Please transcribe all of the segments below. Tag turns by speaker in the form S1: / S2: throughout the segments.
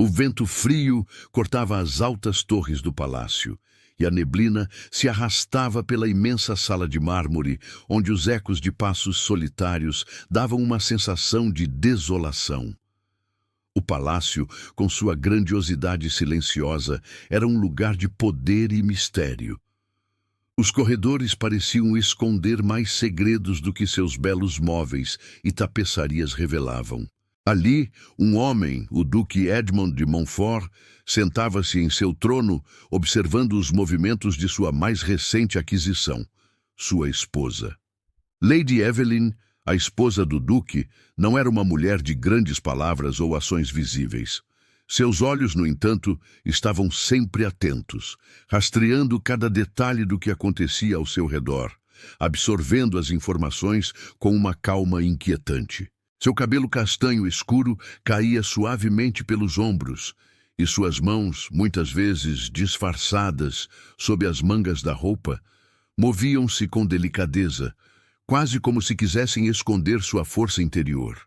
S1: O vento frio cortava as altas torres do palácio, e a neblina se arrastava pela imensa sala de mármore, onde os ecos de passos solitários davam uma sensação de desolação. O palácio, com sua grandiosidade silenciosa, era um lugar de poder e mistério. Os corredores pareciam esconder mais segredos do que seus belos móveis e tapeçarias revelavam. Ali, um homem, o Duque Edmond de Montfort, sentava-se em seu trono, observando os movimentos de sua mais recente aquisição, sua esposa. Lady Evelyn, a esposa do Duque, não era uma mulher de grandes palavras ou ações visíveis. Seus olhos, no entanto, estavam sempre atentos, rastreando cada detalhe do que acontecia ao seu redor, absorvendo as informações com uma calma inquietante. Seu cabelo castanho escuro caía suavemente pelos ombros, e suas mãos, muitas vezes disfarçadas sob as mangas da roupa, moviam-se com delicadeza, quase como se quisessem esconder sua força interior.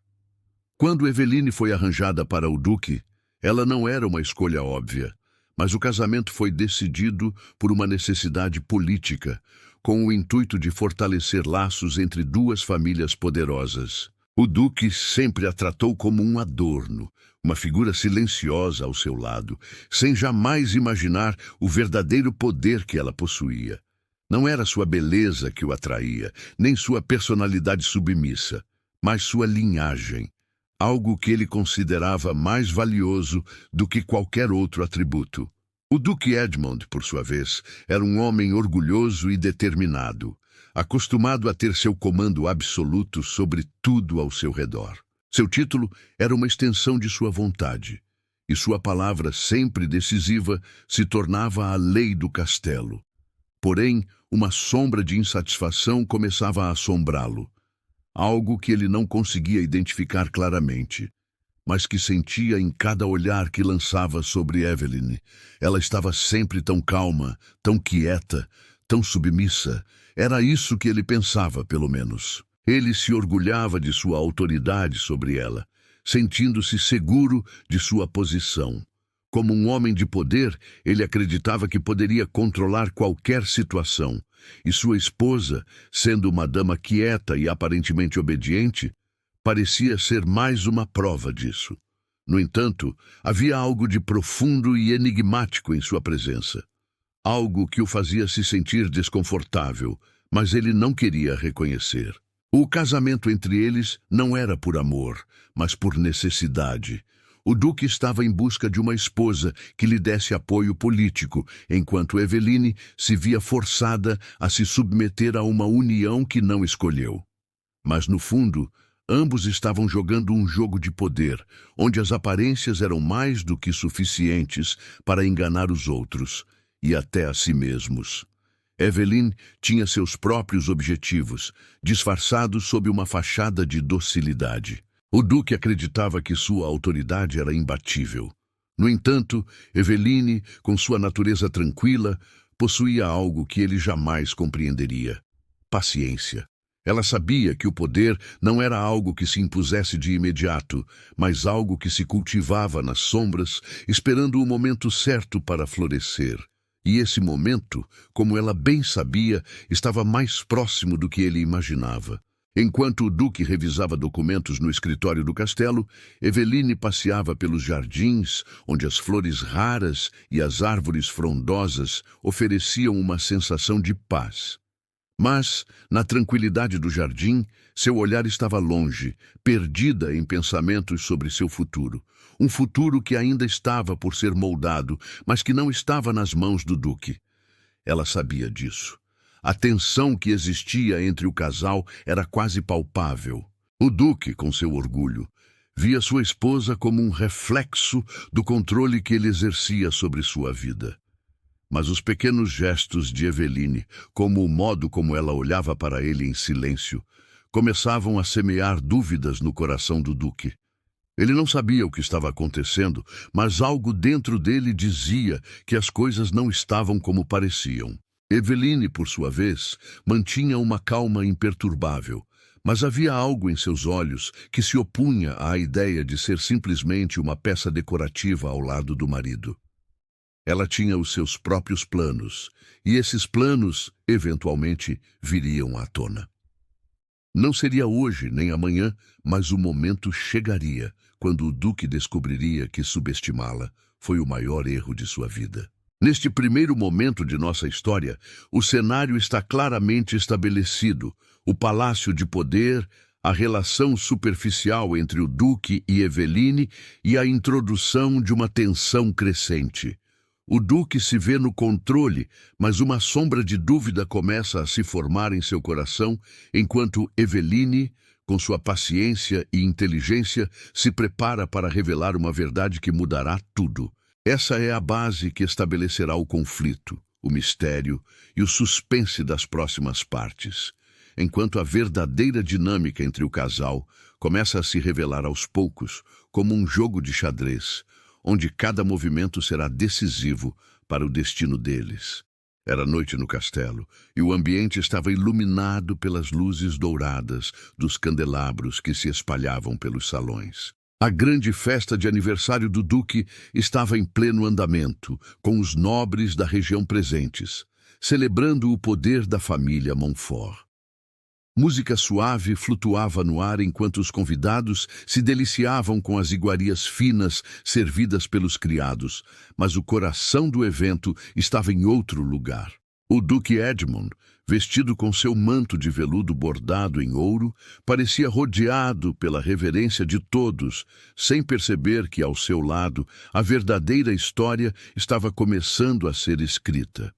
S1: Quando Eveline foi arranjada para o Duque, ela não era uma escolha óbvia, mas o casamento foi decidido por uma necessidade política, com o intuito de fortalecer laços entre duas famílias poderosas. O Duque sempre a tratou como um adorno, uma figura silenciosa ao seu lado, sem jamais imaginar o verdadeiro poder que ela possuía. Não era sua beleza que o atraía, nem sua personalidade submissa, mas sua linhagem, algo que ele considerava mais valioso do que qualquer outro atributo. O Duque Edmond, por sua vez, era um homem orgulhoso e determinado, acostumado a ter seu comando absoluto sobre tudo ao seu redor. Seu título era uma extensão de sua vontade, e sua palavra, sempre decisiva, se tornava a lei do castelo. Porém, uma sombra de insatisfação começava a assombrá-lo, algo que ele não conseguia identificar claramente, mas que sentia em cada olhar que lançava sobre Eveline. Ela estava sempre tão calma, tão quieta, tão submissa. Era isso que ele pensava, pelo menos. Ele se orgulhava de sua autoridade sobre ela, sentindo-se seguro de sua posição. Como um homem de poder, ele acreditava que poderia controlar qualquer situação, e sua esposa, sendo uma dama quieta e aparentemente obediente, parecia ser mais uma prova disso. No entanto, havia algo de profundo e enigmático em sua presença. Algo que o fazia se sentir desconfortável, mas ele não queria reconhecer. O casamento entre eles não era por amor, mas por necessidade. O Duque estava em busca de uma esposa que lhe desse apoio político, enquanto Eveline se via forçada a se submeter a uma união que não escolheu. Mas, no fundo, ambos estavam jogando um jogo de poder, onde as aparências eram mais do que suficientes para enganar os outros, e até a si mesmos. Eveline tinha seus próprios objetivos, disfarçados sob uma fachada de docilidade. O Duque acreditava que sua autoridade era imbatível. No entanto, Eveline, com sua natureza tranquila, possuía algo que ele jamais compreenderia: paciência. Ela sabia que o poder não era algo que se impusesse de imediato, mas algo que se cultivava nas sombras, esperando o momento certo para florescer. E esse momento, como ela bem sabia, estava mais próximo do que ele imaginava. Enquanto o Duque revisava documentos no escritório do castelo, Eveline passeava pelos jardins, onde as flores raras e as árvores frondosas ofereciam uma sensação de paz. Mas, na tranquilidade do jardim, seu olhar estava longe, perdida em pensamentos sobre seu futuro. Um futuro que ainda estava por ser moldado, mas que não estava nas mãos do Duque. Ela sabia disso. A tensão que existia entre o casal era quase palpável. O Duque, com seu orgulho, via sua esposa como um reflexo do controle que ele exercia sobre sua vida. Mas os pequenos gestos de Eveline, como o modo como ela olhava para ele em silêncio, começavam a semear dúvidas no coração do Duque. Ele não sabia o que estava acontecendo, mas algo dentro dele dizia que as coisas não estavam como pareciam. Eveline, por sua vez, mantinha uma calma imperturbável, Mas havia algo em seus olhos que se opunha à ideia de ser simplesmente uma peça decorativa ao lado do marido. Ela tinha os seus próprios planos, e esses planos, eventualmente, viriam à tona. Não seria hoje nem amanhã, mas o momento chegaria quando o Duque descobriria que subestimá-la foi o maior erro de sua vida. Neste primeiro momento de nossa história, o cenário está claramente estabelecido: o palácio de poder, a relação superficial entre o Duque e Eveline e a introdução de uma tensão crescente. O Duque se vê no controle, mas uma sombra de dúvida começa a se formar em seu coração, enquanto Eveline, com sua paciência e inteligência, se prepara para revelar uma verdade que mudará tudo. Essa é a base que estabelecerá o conflito, o mistério e o suspense das próximas partes, enquanto a verdadeira dinâmica entre o casal começa a se revelar aos poucos, como um jogo de xadrez, onde cada movimento será decisivo para o destino deles. Era noite no castelo, e o ambiente estava iluminado pelas luzes douradas dos candelabros que se espalhavam pelos salões. A grande festa de aniversário do Duque estava em pleno andamento, com os nobres da região presentes, celebrando o poder da família Montfort. Música suave flutuava no ar enquanto os convidados se deliciavam com as iguarias finas servidas pelos criados, mas o coração do evento estava em outro lugar. O Duque Edmund, vestido com seu manto de veludo bordado em ouro, parecia rodeado pela reverência de todos, sem perceber que, ao seu lado, a verdadeira história estava começando a ser escrita.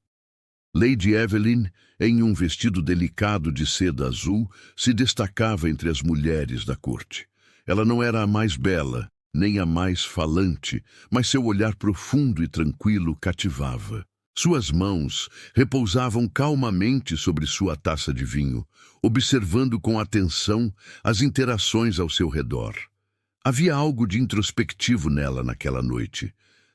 S1: Lady Evelyn, em um vestido delicado de seda azul, se destacava entre as mulheres da corte. Ela não era a mais bela, nem a mais falante, mas seu olhar profundo e tranquilo cativava. Suas mãos repousavam calmamente sobre sua taça de vinho, observando com atenção as interações ao seu redor. Havia algo de introspectivo nela naquela noite.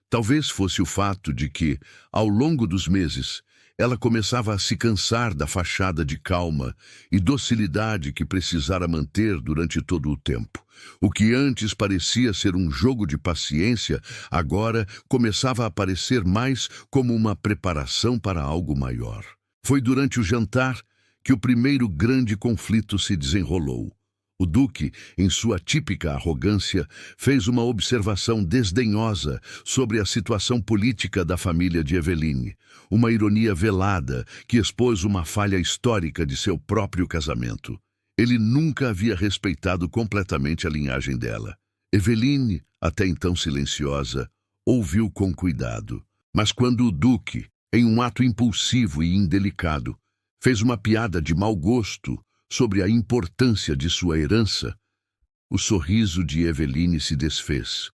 S1: Talvez fosse o fato de que, ao longo dos meses, ela começava a se cansar da fachada de calma e docilidade que precisara manter durante todo o tempo. O que antes parecia ser um jogo de paciência, agora começava a parecer mais como uma preparação para algo maior. Foi durante o jantar que o primeiro grande conflito se desenrolou. O Duque, em sua típica arrogância, fez uma observação desdenhosa sobre a situação política da família de Eveline, uma ironia velada que expôs uma falha histórica de seu próprio casamento. Ele nunca havia respeitado completamente a linhagem dela. Eveline, até então silenciosa, ouviu com cuidado. Mas quando o Duque, em um ato impulsivo e indelicado, fez uma piada de mau gosto sobre a importância de sua herança, o sorriso de Eveline se desfez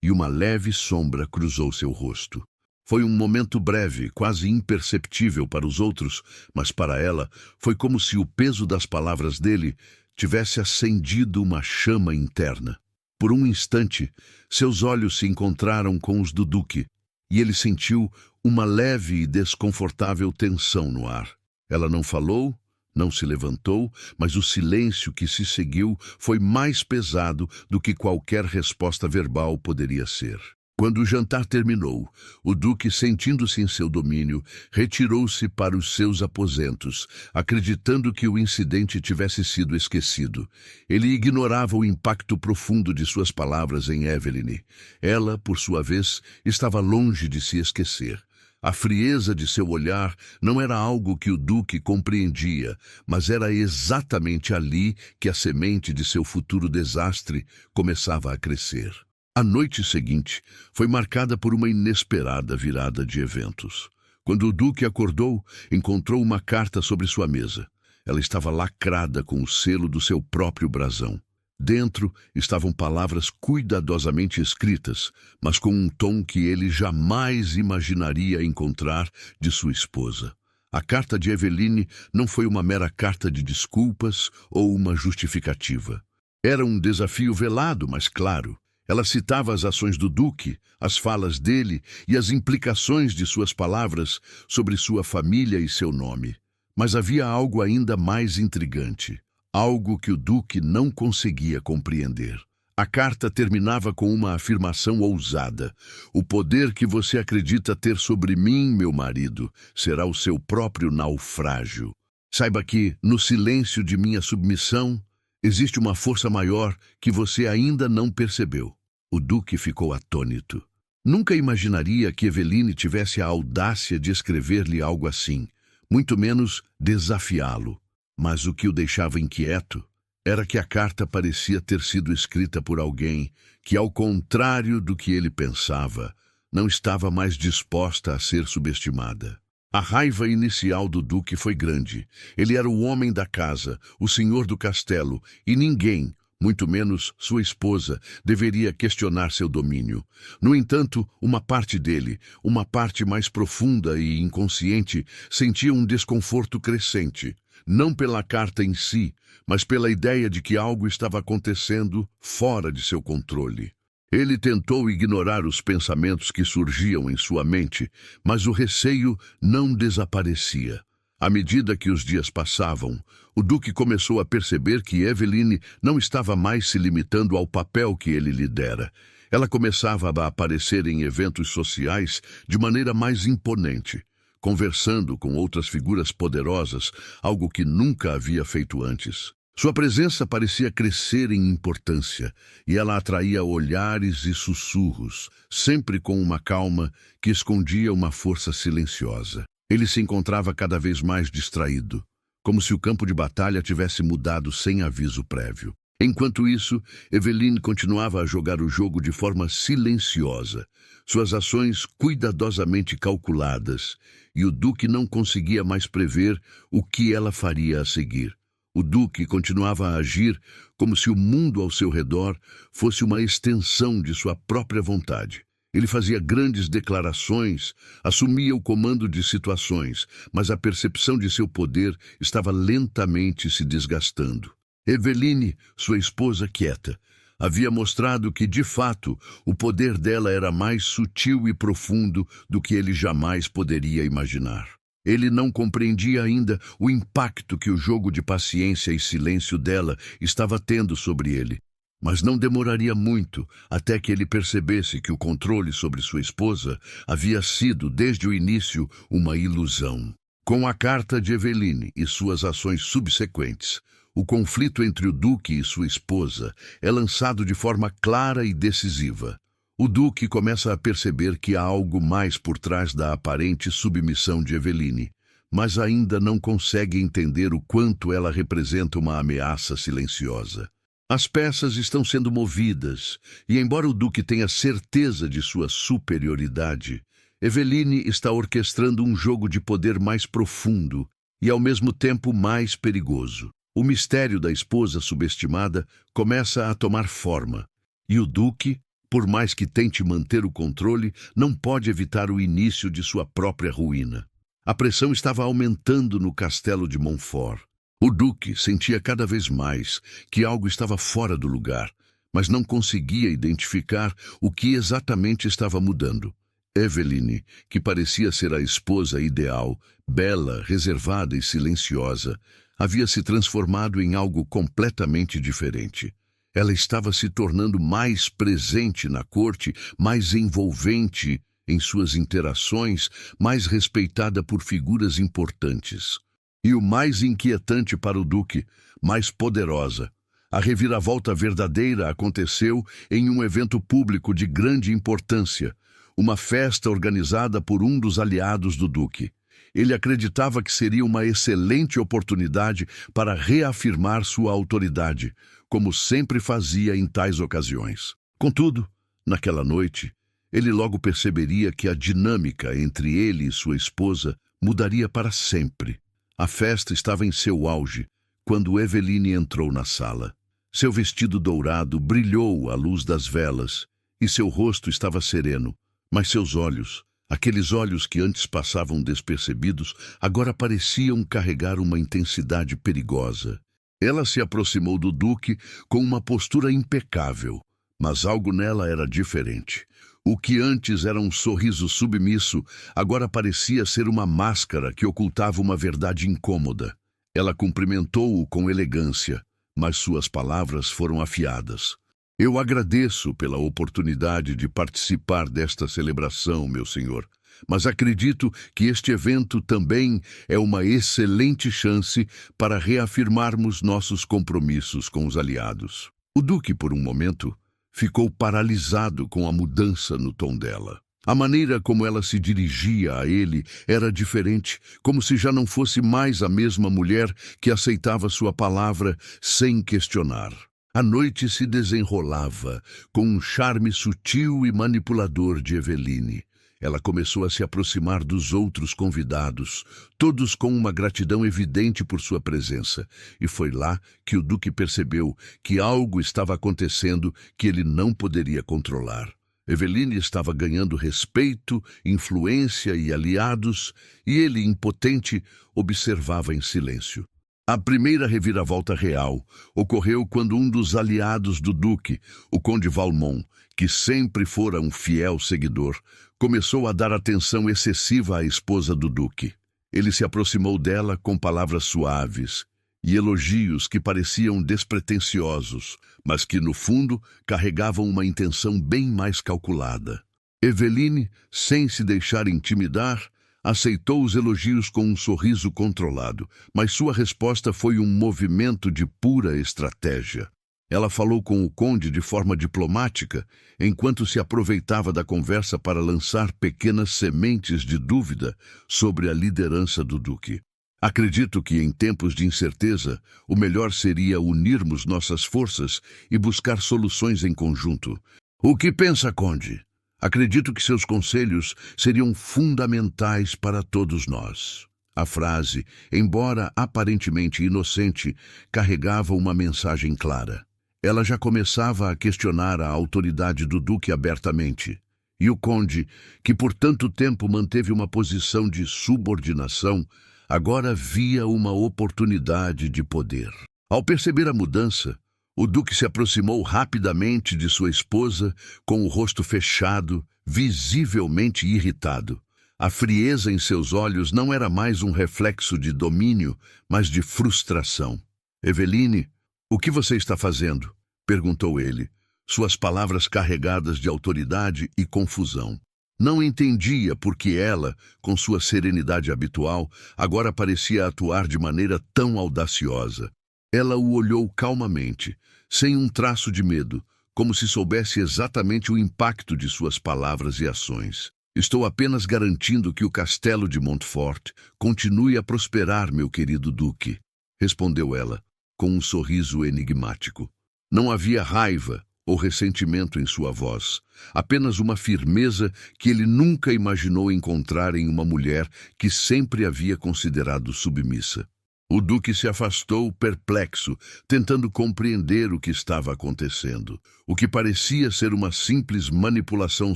S1: e uma leve sombra cruzou seu rosto. Foi um momento breve, quase imperceptível para os outros, mas para ela foi como se o peso das palavras dele tivesse acendido uma chama interna. Por um instante, seus olhos se encontraram com os do Duque e ele sentiu uma leve e desconfortável tensão no ar. Ela não falou, não se levantou, mas o silêncio que se seguiu foi mais pesado do que qualquer resposta verbal poderia ser. Quando o jantar terminou, o Duque, sentindo-se em seu domínio, retirou-se para os seus aposentos, acreditando que o incidente tivesse sido esquecido. Ele ignorava o impacto profundo de suas palavras em Eveline. Ela, por sua vez, estava longe de se esquecer. A frieza de seu olhar não era algo que o Duque compreendia, mas era exatamente ali que a semente de seu futuro desastre começava a crescer. A noite seguinte foi marcada por uma inesperada virada de eventos. Quando o Duque acordou, encontrou uma carta sobre sua mesa. Ela estava lacrada com o selo do seu próprio brasão. Dentro estavam palavras cuidadosamente escritas, mas com um tom que ele jamais imaginaria encontrar de sua esposa. A carta de Eveline não foi uma mera carta de desculpas ou uma justificativa. Era um desafio velado, mas claro. Ela citava as ações do Duque, as falas dele e as implicações de suas palavras sobre sua família e seu nome. Mas havia algo ainda mais intrigante. algo que o Duque não conseguia compreender. A carta terminava com uma afirmação ousada: "O poder que você acredita ter sobre mim, meu marido, será o seu próprio naufrágio. Saiba que, no silêncio de minha submissão, existe uma força maior que você ainda não percebeu." O Duque ficou atônito. Nunca imaginaria que Eveline tivesse a audácia de escrever-lhe algo assim, muito menos desafiá-lo. Mas o que o deixava inquieto era que a carta parecia ter sido escrita por alguém que, ao contrário do que ele pensava, não estava mais disposta a ser subestimada. A raiva inicial do Duque foi grande. Ele era o homem da casa, o senhor do castelo, e ninguém, muito menos sua esposa, deveria questionar seu domínio. No entanto, uma parte dele, uma parte mais profunda e inconsciente, sentia um desconforto crescente, não pela carta em si, mas pela ideia de que algo estava acontecendo fora de seu controle. Ele tentou ignorar os pensamentos que surgiam em sua mente, mas o receio não desaparecia. À medida que os dias passavam, o Duque começou a perceber que Eveline não estava mais se limitando ao papel que ele lhe dera. Ela começava a aparecer em eventos sociais de maneira mais imponente, conversando com outras figuras poderosas, algo que nunca havia feito antes. Sua presença parecia crescer em importância, e ela atraía olhares e sussurros, sempre com uma calma que escondia uma força silenciosa. Ele se encontrava cada vez mais distraído, como se o campo de batalha tivesse mudado sem aviso prévio. Enquanto isso, Eveline continuava a jogar o jogo de forma silenciosa, suas ações cuidadosamente calculadas, e o Duque não conseguia mais prever o que ela faria a seguir. O Duque continuava a agir como se o mundo ao seu redor fosse uma extensão de sua própria vontade. Ele fazia grandes declarações, assumia o comando de situações, mas a percepção de seu poder estava lentamente se desgastando. Eveline, sua esposa quieta, havia mostrado que, de fato, o poder dela era mais sutil e profundo do que ele jamais poderia imaginar. Ele não compreendia ainda o impacto que o jogo de paciência e silêncio dela estava tendo sobre ele. Mas não demoraria muito até que ele percebesse que o controle sobre sua esposa havia sido, desde o início, uma ilusão. Com a carta de Eveline e suas ações subsequentes, o conflito entre o Duque e sua esposa é lançado de forma clara e decisiva. O Duque começa a perceber que há algo mais por trás da aparente submissão de Eveline, mas ainda não consegue entender o quanto ela representa uma ameaça silenciosa. As peças estão sendo movidas, e embora o Duque tenha certeza de sua superioridade, Eveline está orquestrando um jogo de poder mais profundo e, ao mesmo tempo, mais perigoso. O mistério da esposa subestimada começa a tomar forma, e o Duque, por mais que tente manter o controle, não pode evitar o início de sua própria ruína. A pressão estava aumentando no castelo de Montfort. O Duque sentia cada vez mais que algo estava fora do lugar, mas não conseguia identificar o que exatamente estava mudando. Eveline, que parecia ser a esposa ideal, bela, reservada e silenciosa, havia se transformado em algo completamente diferente. Ela estava se tornando mais presente na corte, mais envolvente em suas interações, mais respeitada por figuras importantes. E o mais inquietante para o Duque, mais poderosa. A reviravolta verdadeira aconteceu em um evento público de grande importância, uma festa organizada por um dos aliados do Duque. Ele acreditava que seria uma excelente oportunidade para reafirmar sua autoridade, como sempre fazia em tais ocasiões. Contudo, naquela noite, ele logo perceberia que a dinâmica entre ele e sua esposa mudaria para sempre. A festa estava em seu auge quando Eveline entrou na sala. Seu vestido dourado brilhou à luz das velas e seu rosto estava sereno, mas seus olhos, aqueles olhos que antes passavam despercebidos, agora pareciam carregar uma intensidade perigosa. Ela se aproximou do Duque com uma postura impecável, mas algo nela era diferente. O que antes era um sorriso submisso, agora parecia ser uma máscara que ocultava uma verdade incômoda. Ela cumprimentou-o com elegância, mas suas palavras foram afiadas. Eu agradeço pela oportunidade de participar desta celebração, meu senhor, mas acredito que este evento também é uma excelente chance para reafirmarmos nossos compromissos com os aliados. O duque, por um momento, ficou paralisado com a mudança no tom dela. A maneira como ela se dirigia a ele era diferente, como se já não fosse mais a mesma mulher que aceitava sua palavra sem questionar. A noite se desenrolava com um charme sutil e manipulador de Eveline. Ela começou a se aproximar dos outros convidados, todos com uma gratidão evidente por sua presença. E foi lá que o duque percebeu que algo estava acontecendo que ele não poderia controlar. Eveline estava ganhando respeito, influência e aliados, e ele, impotente, observava em silêncio. A primeira reviravolta real ocorreu quando um dos aliados do duque, o conde Valmont, que sempre fora um fiel seguidor, começou a dar atenção excessiva à esposa do duque. Ele se aproximou dela com palavras suaves e elogios que pareciam despretensiosos, mas que, no fundo, carregavam uma intenção bem mais calculada. Eveline, sem se deixar intimidar, aceitou os elogios com um sorriso controlado, mas sua resposta foi um movimento de pura estratégia. Ela falou com o conde de forma diplomática, enquanto se aproveitava da conversa para lançar pequenas sementes de dúvida sobre a liderança do duque. Acredito que, em tempos de incerteza, o melhor seria unirmos nossas forças e buscar soluções em conjunto. O que pensa, conde? Acredito que seus conselhos seriam fundamentais para todos nós. A frase, embora aparentemente inocente, carregava uma mensagem clara. Ela já começava a questionar a autoridade do duque abertamente. E o conde, que por tanto tempo manteve uma posição de subordinação, agora via uma oportunidade de poder. Ao perceber a mudança, o duque se aproximou rapidamente de sua esposa, com o rosto fechado, visivelmente irritado. A frieza em seus olhos não era mais um reflexo de domínio, mas de frustração. Eveline, o que você está fazendo? Perguntou ele, suas palavras carregadas de autoridade e confusão. Não entendia por que ela, com sua serenidade habitual, agora parecia atuar de maneira tão audaciosa. Ela o olhou calmamente, sem um traço de medo, como se soubesse exatamente o impacto de suas palavras e ações. Estou apenas garantindo que o castelo de Montfort continue a prosperar, meu querido duque, respondeu ela, com um sorriso enigmático. Não havia raiva ou ressentimento em sua voz, apenas uma firmeza que ele nunca imaginou encontrar em uma mulher que sempre havia considerado submissa. O duque se afastou perplexo, tentando compreender o que estava acontecendo. O que parecia ser uma simples manipulação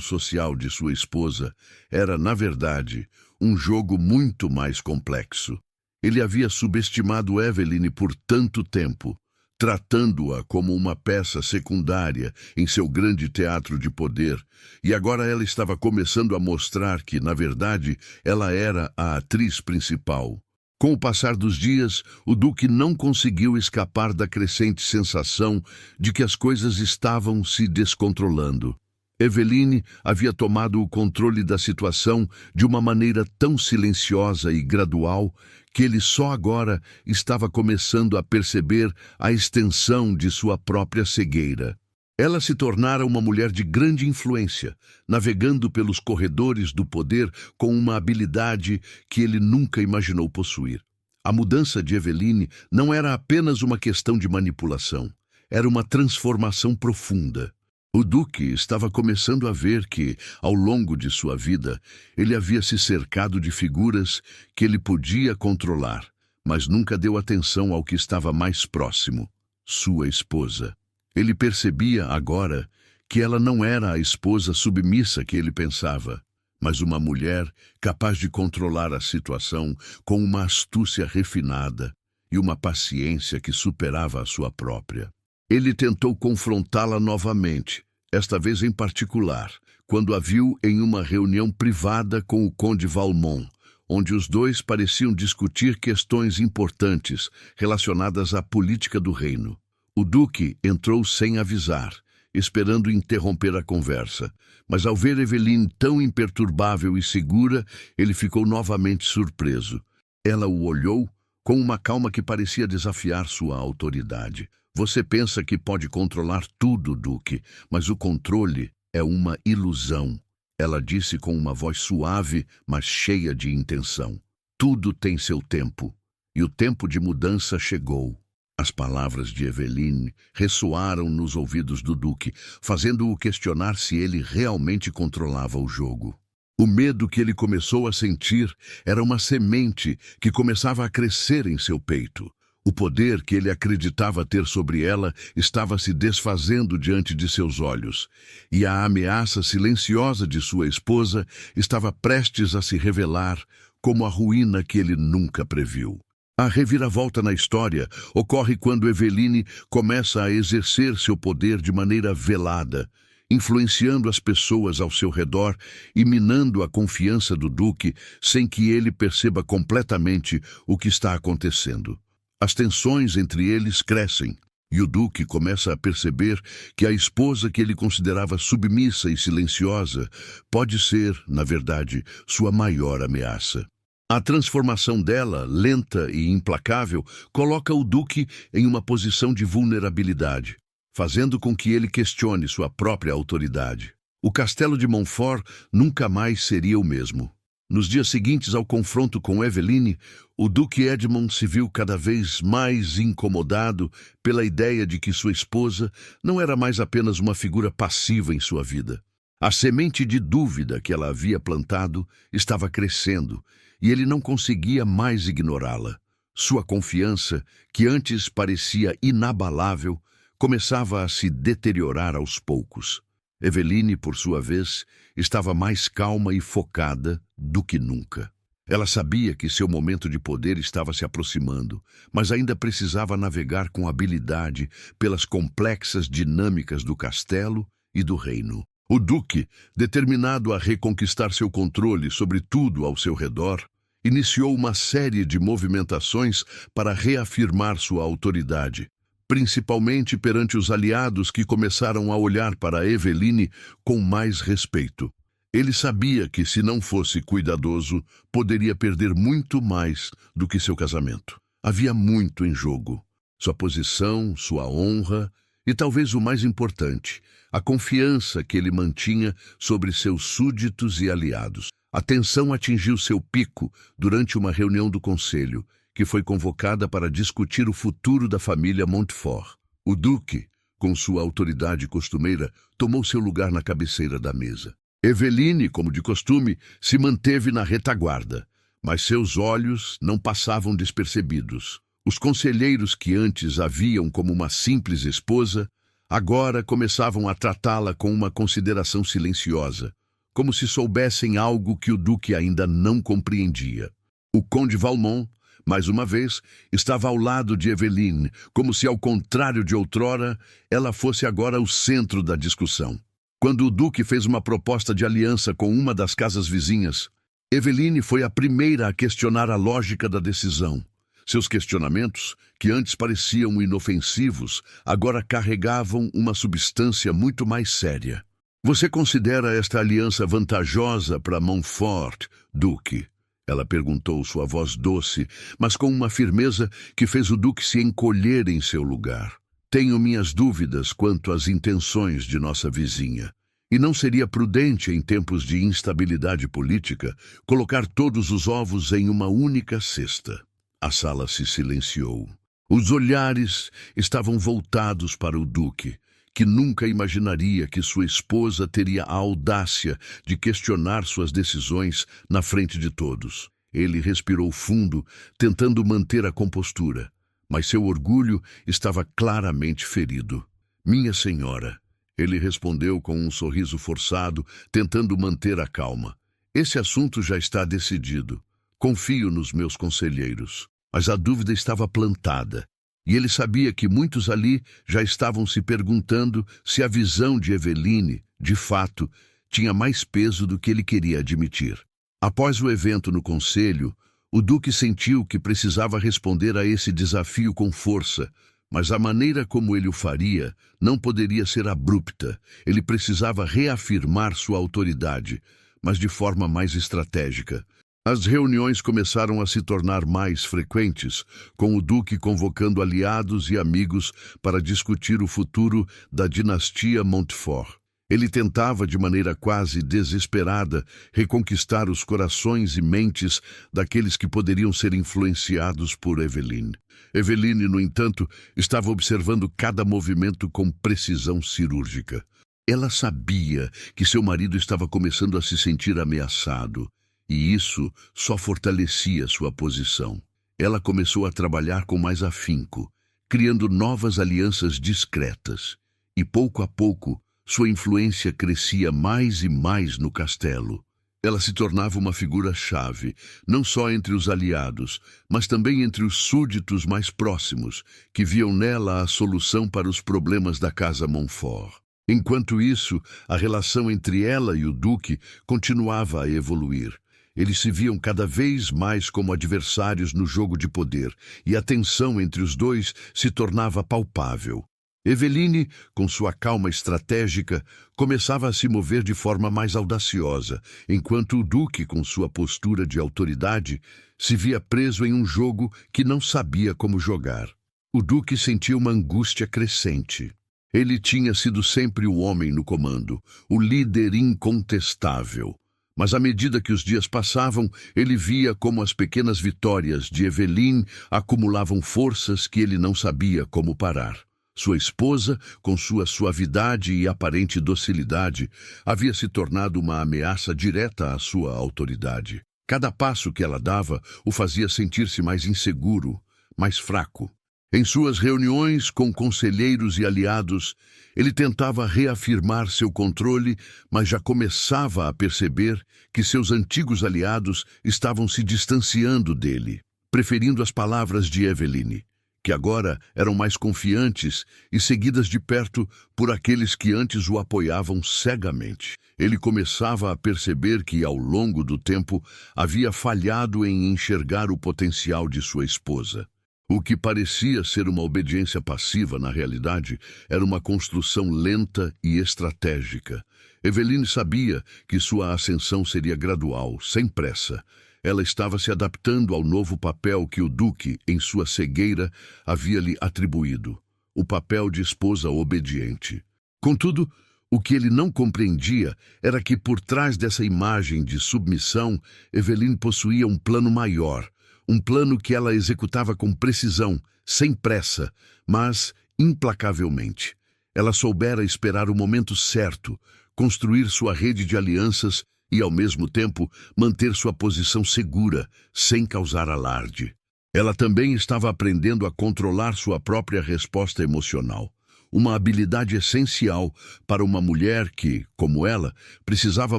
S1: social de sua esposa era, na verdade, um jogo muito mais complexo. Ele havia subestimado Eveline por tanto tempo, tratando-a como uma peça secundária em seu grande teatro de poder, e agora ela estava começando a mostrar que, na verdade, ela era a atriz principal. Com o passar dos dias, o duque não conseguiu escapar da crescente sensação de que as coisas estavam se descontrolando. Eveline havia tomado o controle da situação de uma maneira tão silenciosa e gradual que ele só agora estava começando a perceber a extensão de sua própria cegueira. Ela se tornara uma mulher de grande influência, navegando pelos corredores do poder com uma habilidade que ele nunca imaginou possuir. A mudança de Eveline não era apenas uma questão de manipulação, era uma transformação profunda. O duque estava começando a ver que, ao longo de sua vida, ele havia se cercado de figuras que ele podia controlar, mas nunca deu atenção ao que estava mais próximo, sua esposa. Ele percebia agora que ela não era a esposa submissa que ele pensava, mas uma mulher capaz de controlar a situação com uma astúcia refinada e uma paciência que superava a sua própria. Ele tentou confrontá-la novamente, esta vez em particular, quando a viu em uma reunião privada com o conde Valmont, onde os dois pareciam discutir questões importantes relacionadas à política do reino. O duque entrou sem avisar, esperando interromper a conversa, mas ao ver Eveline tão imperturbável e segura, ele ficou novamente surpreso. Ela o olhou com uma calma que parecia desafiar sua autoridade. Você pensa que pode controlar tudo, Duque, mas o controle é uma ilusão. Ela disse com uma voz suave, mas cheia de intenção. Tudo tem seu tempo, e o tempo de mudança chegou. As palavras de Eveline ressoaram nos ouvidos do Duque, fazendo-o questionar se ele realmente controlava o jogo. O medo que ele começou a sentir era uma semente que começava a crescer em seu peito. O poder que ele acreditava ter sobre ela estava se desfazendo diante de seus olhos, e a ameaça silenciosa de sua esposa estava prestes a se revelar como a ruína que ele nunca previu. A reviravolta na história ocorre quando Eveline começa a exercer seu poder de maneira velada, influenciando as pessoas ao seu redor e minando a confiança do Duque sem que ele perceba completamente o que está acontecendo. As tensões entre eles crescem, e o Duque começa a perceber que a esposa que ele considerava submissa e silenciosa pode ser, na verdade, sua maior ameaça. A transformação dela, lenta e implacável, coloca o Duque em uma posição de vulnerabilidade, fazendo com que ele questione sua própria autoridade. O castelo de Montfort nunca mais seria o mesmo. Nos dias seguintes ao confronto com Eveline, o Duque Edmond se viu cada vez mais incomodado pela ideia de que sua esposa não era mais apenas uma figura passiva em sua vida. A semente de dúvida que ela havia plantado estava crescendo e ele não conseguia mais ignorá-la. Sua confiança, que antes parecia inabalável, começava a se deteriorar aos poucos. Eveline, por sua vez, estava mais calma e focada do que nunca. Ela sabia que seu momento de poder estava se aproximando, mas ainda precisava navegar com habilidade pelas complexas dinâmicas do castelo e do reino. O Duque, determinado a reconquistar seu controle sobre tudo ao seu redor, iniciou uma série de movimentações para reafirmar sua autoridade, principalmente perante os aliados que começaram a olhar para Eveline com mais respeito. Ele sabia que, se não fosse cuidadoso, poderia perder muito mais do que seu casamento. Havia muito em jogo: sua posição, sua honra e, talvez o mais importante, a confiança que ele mantinha sobre seus súditos e aliados. A tensão atingiu seu pico durante uma reunião do conselho, que foi convocada para discutir o futuro da família Montfort. O Duque, com sua autoridade costumeira, tomou seu lugar na cabeceira da mesa. Eveline, como de costume, se manteve na retaguarda, mas seus olhos não passavam despercebidos. Os conselheiros que antes a viam como uma simples esposa, agora começavam a tratá-la com uma consideração silenciosa, como se soubessem algo que o Duque ainda não compreendia. O Conde Valmont, mais uma vez, estava ao lado de Eveline, como se, ao contrário de outrora, ela fosse agora o centro da discussão. Quando o Duque fez uma proposta de aliança com uma das casas vizinhas, Eveline foi a primeira a questionar a lógica da decisão. Seus questionamentos, que antes pareciam inofensivos, agora carregavam uma substância muito mais séria. Você considera esta aliança vantajosa para Montfort, Duque? Ela perguntou, sua voz doce, mas com uma firmeza que fez o Duque se encolher em seu lugar. Tenho minhas dúvidas quanto às intenções de nossa vizinha. E não seria prudente, em tempos de instabilidade política, colocar todos os ovos em uma única cesta. A sala se silenciou. Os olhares estavam voltados para o Duque, que nunca imaginaria que sua esposa teria a audácia de questionar suas decisões na frente de todos. Ele respirou fundo, tentando manter a compostura, mas seu orgulho estava claramente ferido. Minha senhora, ele respondeu com um sorriso forçado, tentando manter a calma. Esse assunto já está decidido. Confio nos meus conselheiros. Mas a dúvida estava plantada. E ele sabia que muitos ali já estavam se perguntando se a visão de Eveline, de fato, tinha mais peso do que ele queria admitir. Após o evento no conselho, o Duque sentiu que precisava responder a esse desafio com força, mas a maneira como ele o faria não poderia ser abrupta. Ele precisava reafirmar sua autoridade, mas de forma mais estratégica. As reuniões começaram a se tornar mais frequentes, com o Duque convocando aliados e amigos para discutir o futuro da dinastia Montfort. Ele tentava, de maneira quase desesperada, reconquistar os corações e mentes daqueles que poderiam ser influenciados por Eveline. Eveline, no entanto, estava observando cada movimento com precisão cirúrgica. Ela sabia que seu marido estava começando a se sentir ameaçado, e isso só fortalecia sua posição. Ela começou a trabalhar com mais afinco, criando novas alianças discretas, e pouco a pouco, sua influência crescia mais e mais no castelo. Ela se tornava uma figura-chave, não só entre os aliados, mas também entre os súditos mais próximos, que viam nela a solução para os problemas da casa Montfort. Enquanto isso, a relação entre ela e o Duque continuava a evoluir. Eles se viam cada vez mais como adversários no jogo de poder, e a tensão entre os dois se tornava palpável. Eveline, com sua calma estratégica, começava a se mover de forma mais audaciosa, enquanto o Duque, com sua postura de autoridade, se via preso em um jogo que não sabia como jogar. O Duque sentia uma angústia crescente. Ele tinha sido sempre o homem no comando, o líder incontestável. Mas à medida que os dias passavam, ele via como as pequenas vitórias de Eveline acumulavam forças que ele não sabia como parar. Sua esposa, com sua suavidade e aparente docilidade, havia se tornado uma ameaça direta à sua autoridade. Cada passo que ela dava o fazia sentir-se mais inseguro, mais fraco. Em suas reuniões com conselheiros e aliados, ele tentava reafirmar seu controle, mas já começava a perceber que seus antigos aliados estavam se distanciando dele, preferindo as palavras de Eveline, que agora eram mais confiantes e seguidas de perto por aqueles que antes o apoiavam cegamente. Ele começava a perceber que, ao longo do tempo, havia falhado em enxergar o potencial de sua esposa. O que parecia ser uma obediência passiva, na realidade, era uma construção lenta e estratégica. Eveline sabia que sua ascensão seria gradual, sem pressa. Ela estava se adaptando ao novo papel que o Duque, em sua cegueira, havia lhe atribuído, o papel de esposa obediente. Contudo, o que ele não compreendia era que, por trás dessa imagem de submissão, Eveline possuía um plano maior, um plano que ela executava com precisão, sem pressa, mas implacavelmente. Ela soubera esperar o momento certo, construir sua rede de alianças e, ao mesmo tempo, manter sua posição segura, sem causar alarde. Ela também estava aprendendo a controlar sua própria resposta emocional, uma habilidade essencial para uma mulher que, como ela, precisava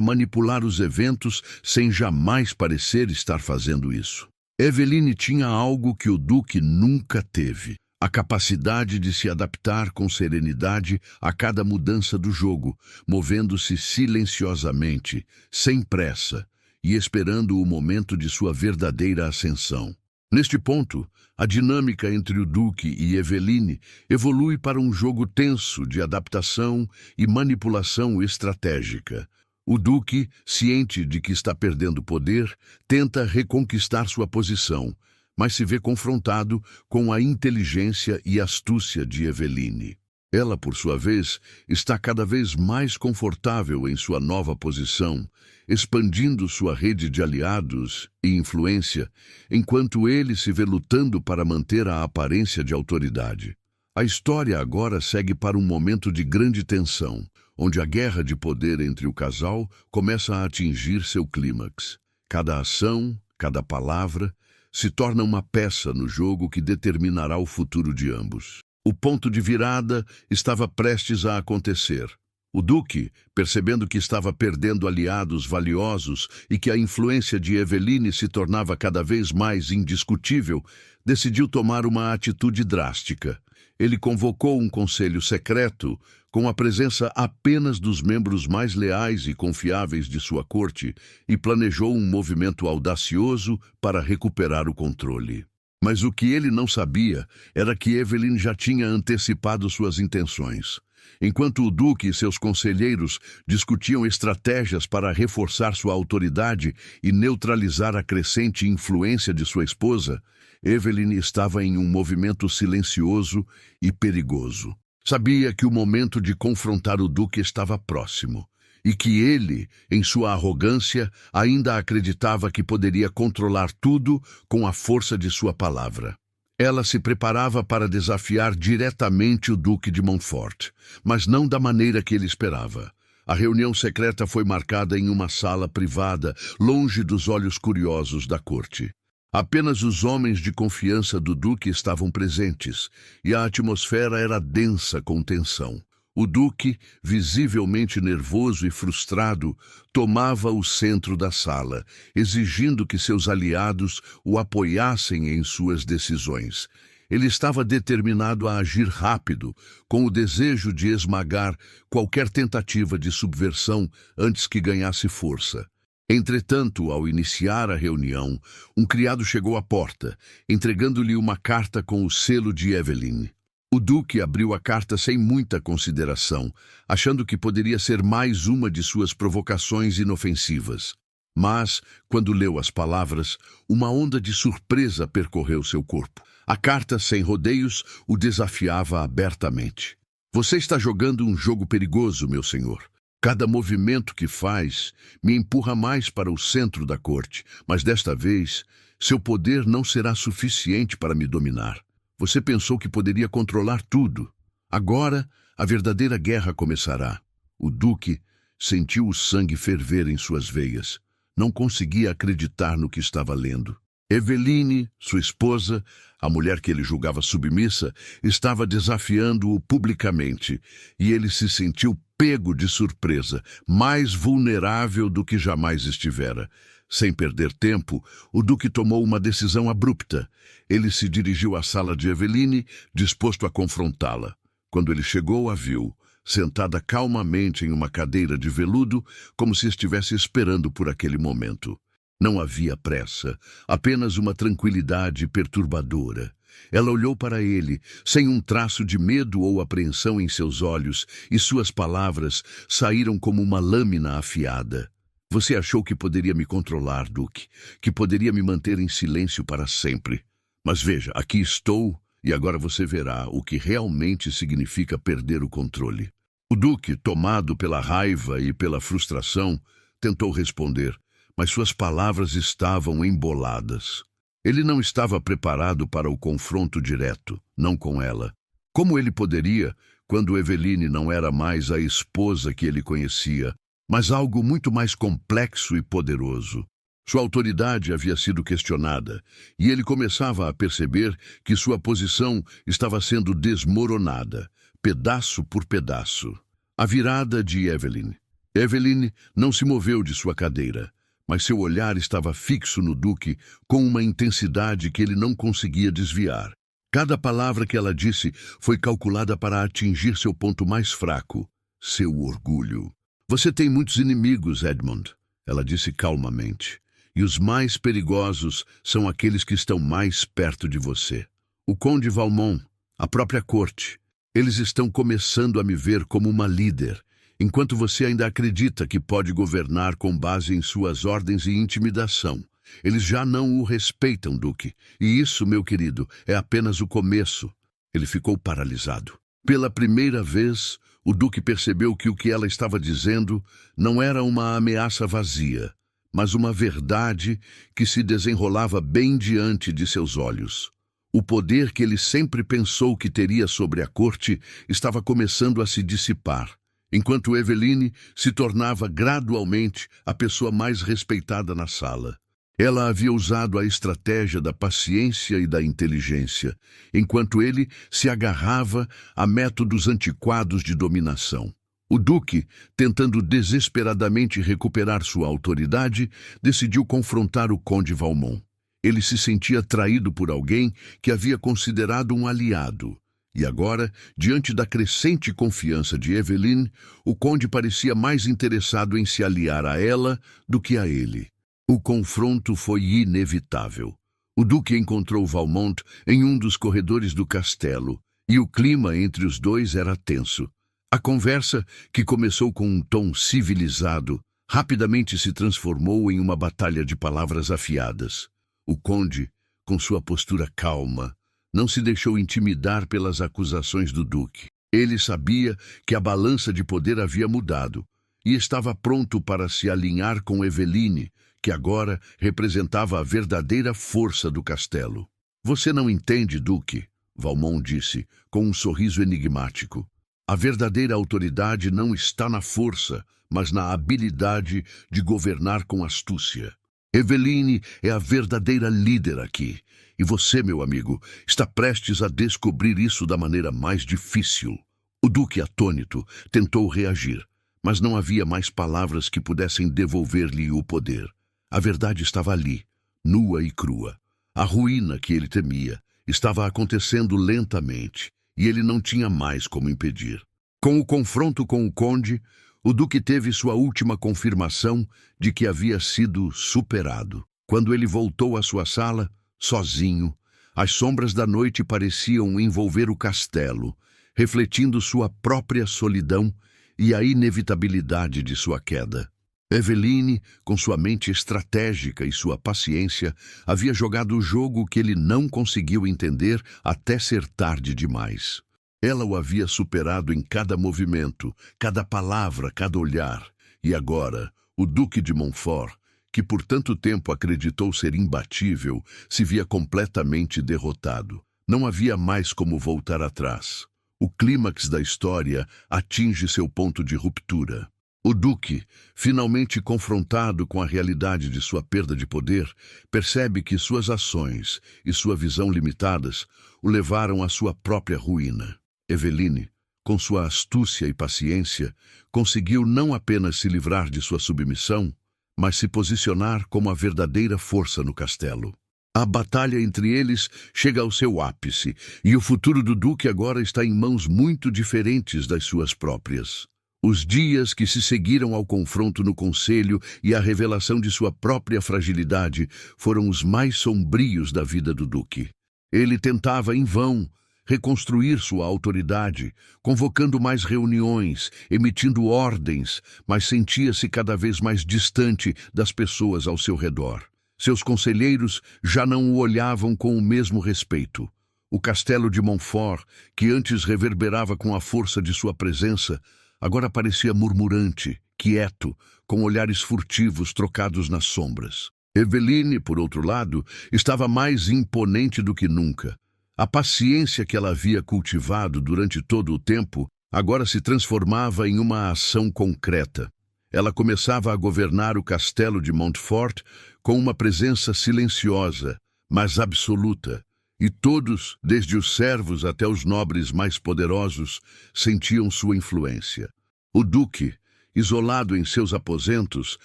S1: manipular os eventos sem jamais parecer estar fazendo isso. Eveline tinha algo que o Duque nunca teve: a capacidade de se adaptar com serenidade a cada mudança do jogo, movendo-se silenciosamente, sem pressa, e esperando o momento de sua verdadeira ascensão. Neste ponto, a dinâmica entre o Duque e Eveline evolui para um jogo tenso de adaptação e manipulação estratégica. O Duque, ciente de que está perdendo poder, tenta reconquistar sua posição, mas se vê confrontado com a inteligência e astúcia de Eveline. Ela, por sua vez, está cada vez mais confortável em sua nova posição, expandindo sua rede de aliados e influência, enquanto ele se vê lutando para manter a aparência de autoridade. A história agora segue para um momento de grande tensão, onde a guerra de poder entre o casal começa a atingir seu clímax. Cada ação, cada palavra, se torna uma peça no jogo que determinará o futuro de ambos. O ponto de virada estava prestes a acontecer. O Duque, percebendo que estava perdendo aliados valiosos e que a influência de Eveline se tornava cada vez mais indiscutível, decidiu tomar uma atitude drástica. Ele convocou um conselho secreto com a presença apenas dos membros mais leais e confiáveis de sua corte e planejou um movimento audacioso para recuperar o controle. Mas o que ele não sabia era que Evelyn já tinha antecipado suas intenções. Enquanto o duque e seus conselheiros discutiam estratégias para reforçar sua autoridade e neutralizar a crescente influência de sua esposa, Evelyn estava em um movimento silencioso e perigoso. Sabia que o momento de confrontar o duque estava próximo, e que ele, em sua arrogância, ainda acreditava que poderia controlar tudo com a força de sua palavra. Ela se preparava para desafiar diretamente o Duque de Montfort, mas não da maneira que ele esperava. A reunião secreta foi marcada em uma sala privada, longe dos olhos curiosos da corte. Apenas os homens de confiança do Duque estavam presentes, e a atmosfera era densa com tensão. O Duque, visivelmente nervoso e frustrado, tomava o centro da sala, exigindo que seus aliados o apoiassem em suas decisões. Ele estava determinado a agir rápido, com o desejo de esmagar qualquer tentativa de subversão antes que ganhasse força. Entretanto, ao iniciar a reunião, um criado chegou à porta, entregando-lhe uma carta com o selo de Evelyn. O duque abriu a carta sem muita consideração, achando que poderia ser mais uma de suas provocações inofensivas. Mas, quando leu as palavras, uma onda de surpresa percorreu seu corpo. A carta, sem rodeios, o desafiava abertamente. Você está jogando um jogo perigoso, meu senhor. Cada movimento que faz me empurra mais para o centro da corte, mas desta vez, seu poder não será suficiente para me dominar. Você pensou que poderia controlar tudo. Agora, a verdadeira guerra começará. O duque sentiu o sangue ferver em suas veias. Não conseguia acreditar no que estava lendo. Eveline, sua esposa, a mulher que ele julgava submissa, estava desafiando-o publicamente, e ele se sentiu pego de surpresa, mais vulnerável do que jamais estivera. Sem perder tempo, o duque tomou uma decisão abrupta. Ele se dirigiu à sala de Eveline, disposto a confrontá-la. Quando ele chegou, a viu, sentada calmamente em uma cadeira de veludo, como se estivesse esperando por aquele momento. Não havia pressa, apenas uma tranquilidade perturbadora. Ela olhou para ele, sem um traço de medo ou apreensão em seus olhos, e suas palavras saíram como uma lâmina afiada. Você achou que poderia me controlar, Duque, que poderia me manter em silêncio para sempre. Mas veja, aqui estou, e agora você verá o que realmente significa perder o controle. O Duque, tomado pela raiva e pela frustração, tentou responder, mas suas palavras estavam emboladas. Ele não estava preparado para o confronto direto, não com ela. Como ele poderia, quando Eveline não era mais a esposa que ele conhecia, mas algo muito mais complexo e poderoso? Sua autoridade havia sido questionada, e ele começava a perceber que sua posição estava sendo desmoronada, pedaço por pedaço. A virada de Evelyn. Evelyn não se moveu de sua cadeira, mas seu olhar estava fixo no duque com uma intensidade que ele não conseguia desviar. Cada palavra que ela disse foi calculada para atingir seu ponto mais fraco, seu orgulho. Você tem muitos inimigos, Edmund, ela disse calmamente, e os mais perigosos são aqueles que estão mais perto de você. O Conde Valmont, a própria corte, eles estão começando a me ver como uma líder, enquanto você ainda acredita que pode governar com base em suas ordens e intimidação. Eles já não o respeitam, Duque, e isso, meu querido, é apenas o começo. Ele ficou paralisado. Pela primeira vez, o Duque percebeu que o que ela estava dizendo não era uma ameaça vazia, mas uma verdade que se desenrolava bem diante de seus olhos. O poder que ele sempre pensou que teria sobre a corte estava começando a se dissipar, enquanto Eveline se tornava gradualmente a pessoa mais respeitada na sala. Ela havia usado a estratégia da paciência e da inteligência, enquanto ele se agarrava a métodos antiquados de dominação. O duque, tentando desesperadamente recuperar sua autoridade, decidiu confrontar o Conde Valmont. Ele se sentia traído por alguém que havia considerado um aliado, E agora, diante da crescente confiança de Eveline, o conde parecia mais interessado em se aliar a ela do que a ele. O confronto foi inevitável. O duque encontrou Valmont em um dos corredores do castelo, e o clima entre os dois era tenso. A conversa, que começou com um tom civilizado, rapidamente se transformou em uma batalha de palavras afiadas. O conde, com sua postura calma, não se deixou intimidar pelas acusações do duque. Ele sabia que a balança de poder havia mudado e estava pronto para se alinhar com Eveline, que agora representava a verdadeira força do castelo. "Você não entende, duque", Valmont disse, com um sorriso enigmático. "A verdadeira autoridade não está na força, mas na habilidade de governar com astúcia. Eveline é a verdadeira líder aqui, e você, meu amigo, está prestes a descobrir isso da maneira mais difícil." O duque, atônito, tentou reagir, mas não havia mais palavras que pudessem devolver-lhe o poder. A verdade estava ali, nua e crua. A ruína que ele temia estava acontecendo lentamente, e ele não tinha mais como impedir. Com o confronto com o conde, o duque teve sua última confirmação de que havia sido superado. Quando ele voltou à sua sala, sozinho, as sombras da noite pareciam envolver o castelo, refletindo sua própria solidão e a inevitabilidade de sua queda. Eveline, com sua mente estratégica e sua paciência, havia jogado o jogo que ele não conseguiu entender até ser tarde demais. Ela o havia superado em cada movimento, cada palavra, cada olhar. E agora, o Duque de Montfort, que por tanto tempo acreditou ser imbatível, se via completamente derrotado. Não havia mais como voltar atrás. O clímax da história atinge seu ponto de ruptura. O Duque, finalmente confrontado com a realidade de sua perda de poder, percebe que suas ações e sua visão limitadas o levaram à sua própria ruína. Eveline, com sua astúcia e paciência, conseguiu não apenas se livrar de sua submissão, mas se posicionar como a verdadeira força no castelo. A batalha entre eles chega ao seu ápice, e o futuro do Duque agora está em mãos muito diferentes das suas próprias. Os dias que se seguiram ao confronto no conselho e à revelação de sua própria fragilidade foram os mais sombrios da vida do Duque. Ele tentava, em vão, reconstruir sua autoridade, convocando mais reuniões, emitindo ordens, mas sentia-se cada vez mais distante das pessoas ao seu redor. Seus conselheiros já não o olhavam com o mesmo respeito. O castelo de Montfort, que antes reverberava com a força de sua presença, agora parecia murmurante, quieto, com olhares furtivos trocados nas sombras. Eveline, por outro lado, estava mais imponente do que nunca. A paciência que ela havia cultivado durante todo o tempo agora se transformava em uma ação concreta. Ela começava a governar o castelo de Montfort com uma presença silenciosa, mas absoluta, e todos, desde os servos até os nobres mais poderosos, sentiam sua influência. O duque, isolado em seus aposentos,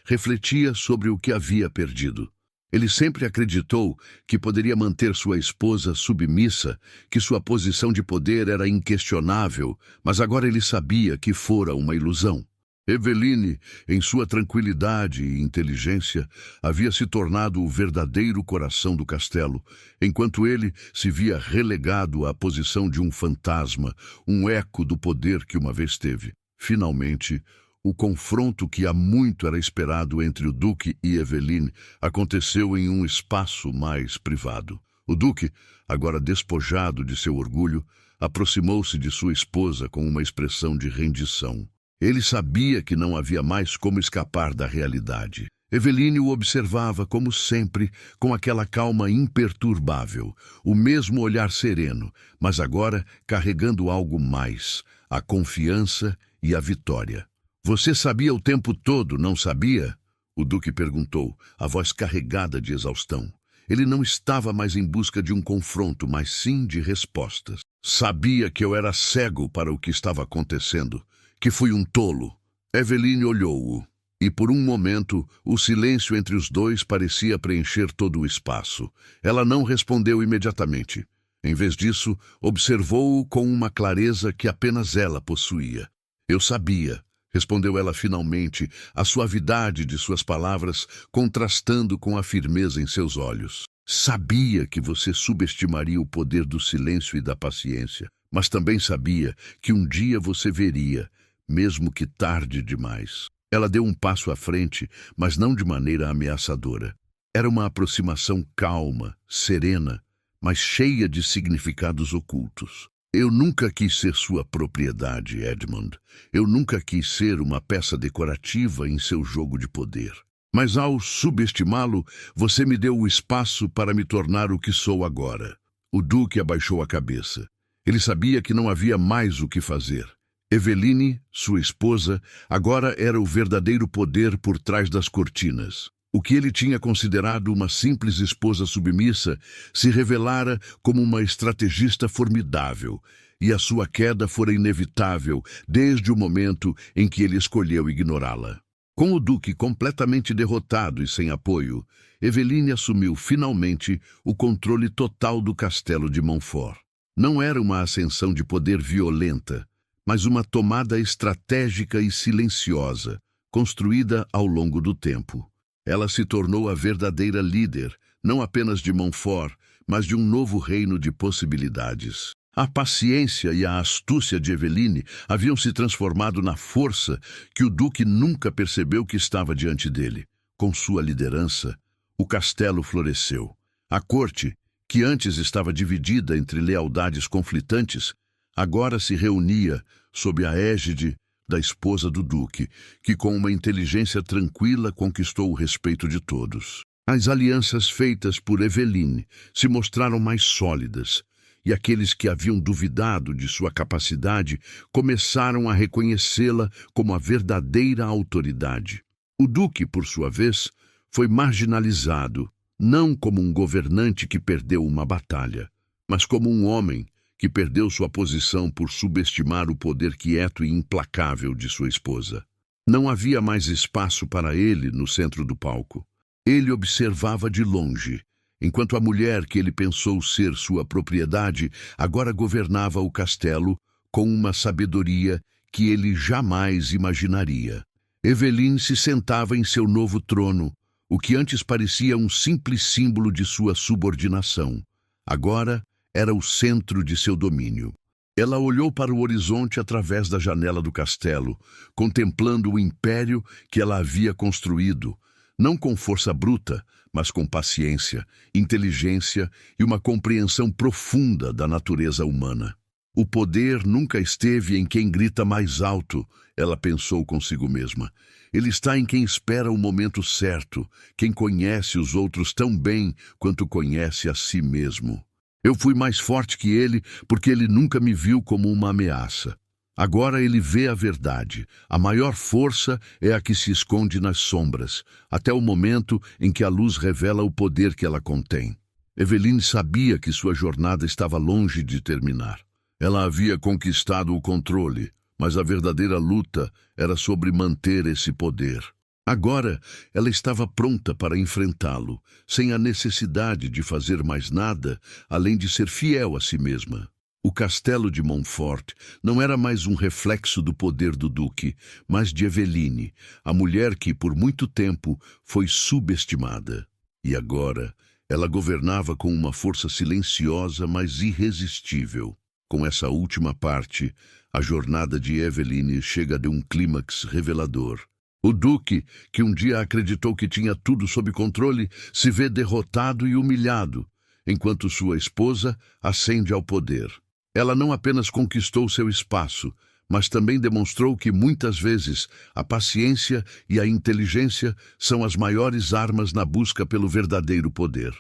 S1: refletia sobre o que havia perdido. Ele sempre acreditou que poderia manter sua esposa submissa, que sua posição de poder era inquestionável, mas agora ele sabia que fora uma ilusão. Eveline, em sua tranquilidade e inteligência, havia se tornado o verdadeiro coração do castelo, enquanto ele se via relegado à posição de um fantasma, um eco do poder que uma vez teve. Finalmente, o confronto que há muito era esperado entre o Duque e Eveline aconteceu em um espaço mais privado. O Duque, agora despojado de seu orgulho, aproximou-se de sua esposa com uma expressão de rendição. Ele sabia que não havia mais como escapar da realidade. Eveline o observava, como sempre, com aquela calma imperturbável, o mesmo olhar sereno, mas agora carregando algo mais, a confiança e a vitória. "Você sabia o tempo todo, não sabia?" O Duque perguntou, a voz carregada de exaustão. Ele não estava mais em busca de um confronto, mas sim de respostas. "Sabia que eu era cego para o que estava acontecendo, que fui um tolo." Eveline olhou-o, e por um momento o silêncio entre os dois parecia preencher todo o espaço. Ela não respondeu imediatamente. Em vez disso, observou-o com uma clareza que apenas ela possuía. Eu sabia, respondeu ela finalmente, a suavidade de suas palavras contrastando com a firmeza em seus olhos. Sabia que você subestimaria o poder do silêncio e da paciência, mas também sabia que um dia você veria, mesmo que tarde demais. Ela deu um passo à frente, mas não de maneira ameaçadora. Era uma aproximação calma, serena, mas cheia de significados ocultos. Eu nunca quis ser sua propriedade, Edmund. Eu nunca quis ser uma peça decorativa em seu jogo de poder. Mas ao subestimá-lo, você me deu o espaço para me tornar o que sou agora. O Duque abaixou a cabeça. Ele sabia que não havia mais o que fazer. Eveline, sua esposa, agora era o verdadeiro poder por trás das cortinas. O que ele tinha considerado uma simples esposa submissa se revelara como uma estrategista formidável, e a sua queda fora inevitável desde o momento em que ele escolheu ignorá-la. Com o Duque completamente derrotado e sem apoio, Eveline assumiu finalmente o controle total do castelo de Montfort. Não era uma ascensão de poder violenta, mas uma tomada estratégica e silenciosa, construída ao longo do tempo. Ela se tornou a verdadeira líder, não apenas de Montfort, mas de um novo reino de possibilidades. A paciência e a astúcia de Eveline haviam se transformado na força que o Duque nunca percebeu que estava diante dele. Com sua liderança, o castelo floresceu. A corte, que antes estava dividida entre lealdades conflitantes, agora se reunia sob a égide da esposa do Duque, que com uma inteligência tranquila conquistou o respeito de todos. As alianças feitas por Eveline se mostraram mais sólidas, e aqueles que haviam duvidado de sua capacidade começaram a reconhecê-la como a verdadeira autoridade. O Duque, por sua vez, foi marginalizado, não como um governante que perdeu uma batalha, mas como um homem que perdeu sua posição por subestimar o poder quieto e implacável de sua esposa. Não havia mais espaço para ele no centro do palco. Ele observava de longe, enquanto a mulher que ele pensou ser sua propriedade agora governava o castelo com uma sabedoria que ele jamais imaginaria. Eveline se sentava em seu novo trono, o que antes parecia um simples símbolo de sua subordinação. Agora era o centro de seu domínio. Ela olhou para o horizonte através da janela do castelo, contemplando o império que ela havia construído, não com força bruta, mas com paciência, inteligência e uma compreensão profunda da natureza humana. O poder nunca esteve em quem grita mais alto, ela pensou consigo mesma. Ele está em quem espera o momento certo, quem conhece os outros tão bem quanto conhece a si mesmo. Eu fui mais forte que ele porque ele nunca me viu como uma ameaça. Agora ele vê a verdade. A maior força é a que se esconde nas sombras, até o momento em que a luz revela o poder que ela contém. Eveline sabia que sua jornada estava longe de terminar. Ela havia conquistado o controle, mas a verdadeira luta era sobre manter esse poder. Agora, ela estava pronta para enfrentá-lo, sem a necessidade de fazer mais nada, além de ser fiel a si mesma. O castelo de Montfort não era mais um reflexo do poder do Duque, mas de Eveline, a mulher que, por muito tempo, foi subestimada. E agora, ela governava com uma força silenciosa, mas irresistível. Com essa última parte, a jornada de Eveline chega de um clímax revelador. O Duque, que um dia acreditou que tinha tudo sob controle, se vê derrotado e humilhado, enquanto sua esposa ascende ao poder. Ela não apenas conquistou seu espaço, mas também demonstrou que muitas vezes a paciência e a inteligência são as maiores armas na busca pelo verdadeiro poder.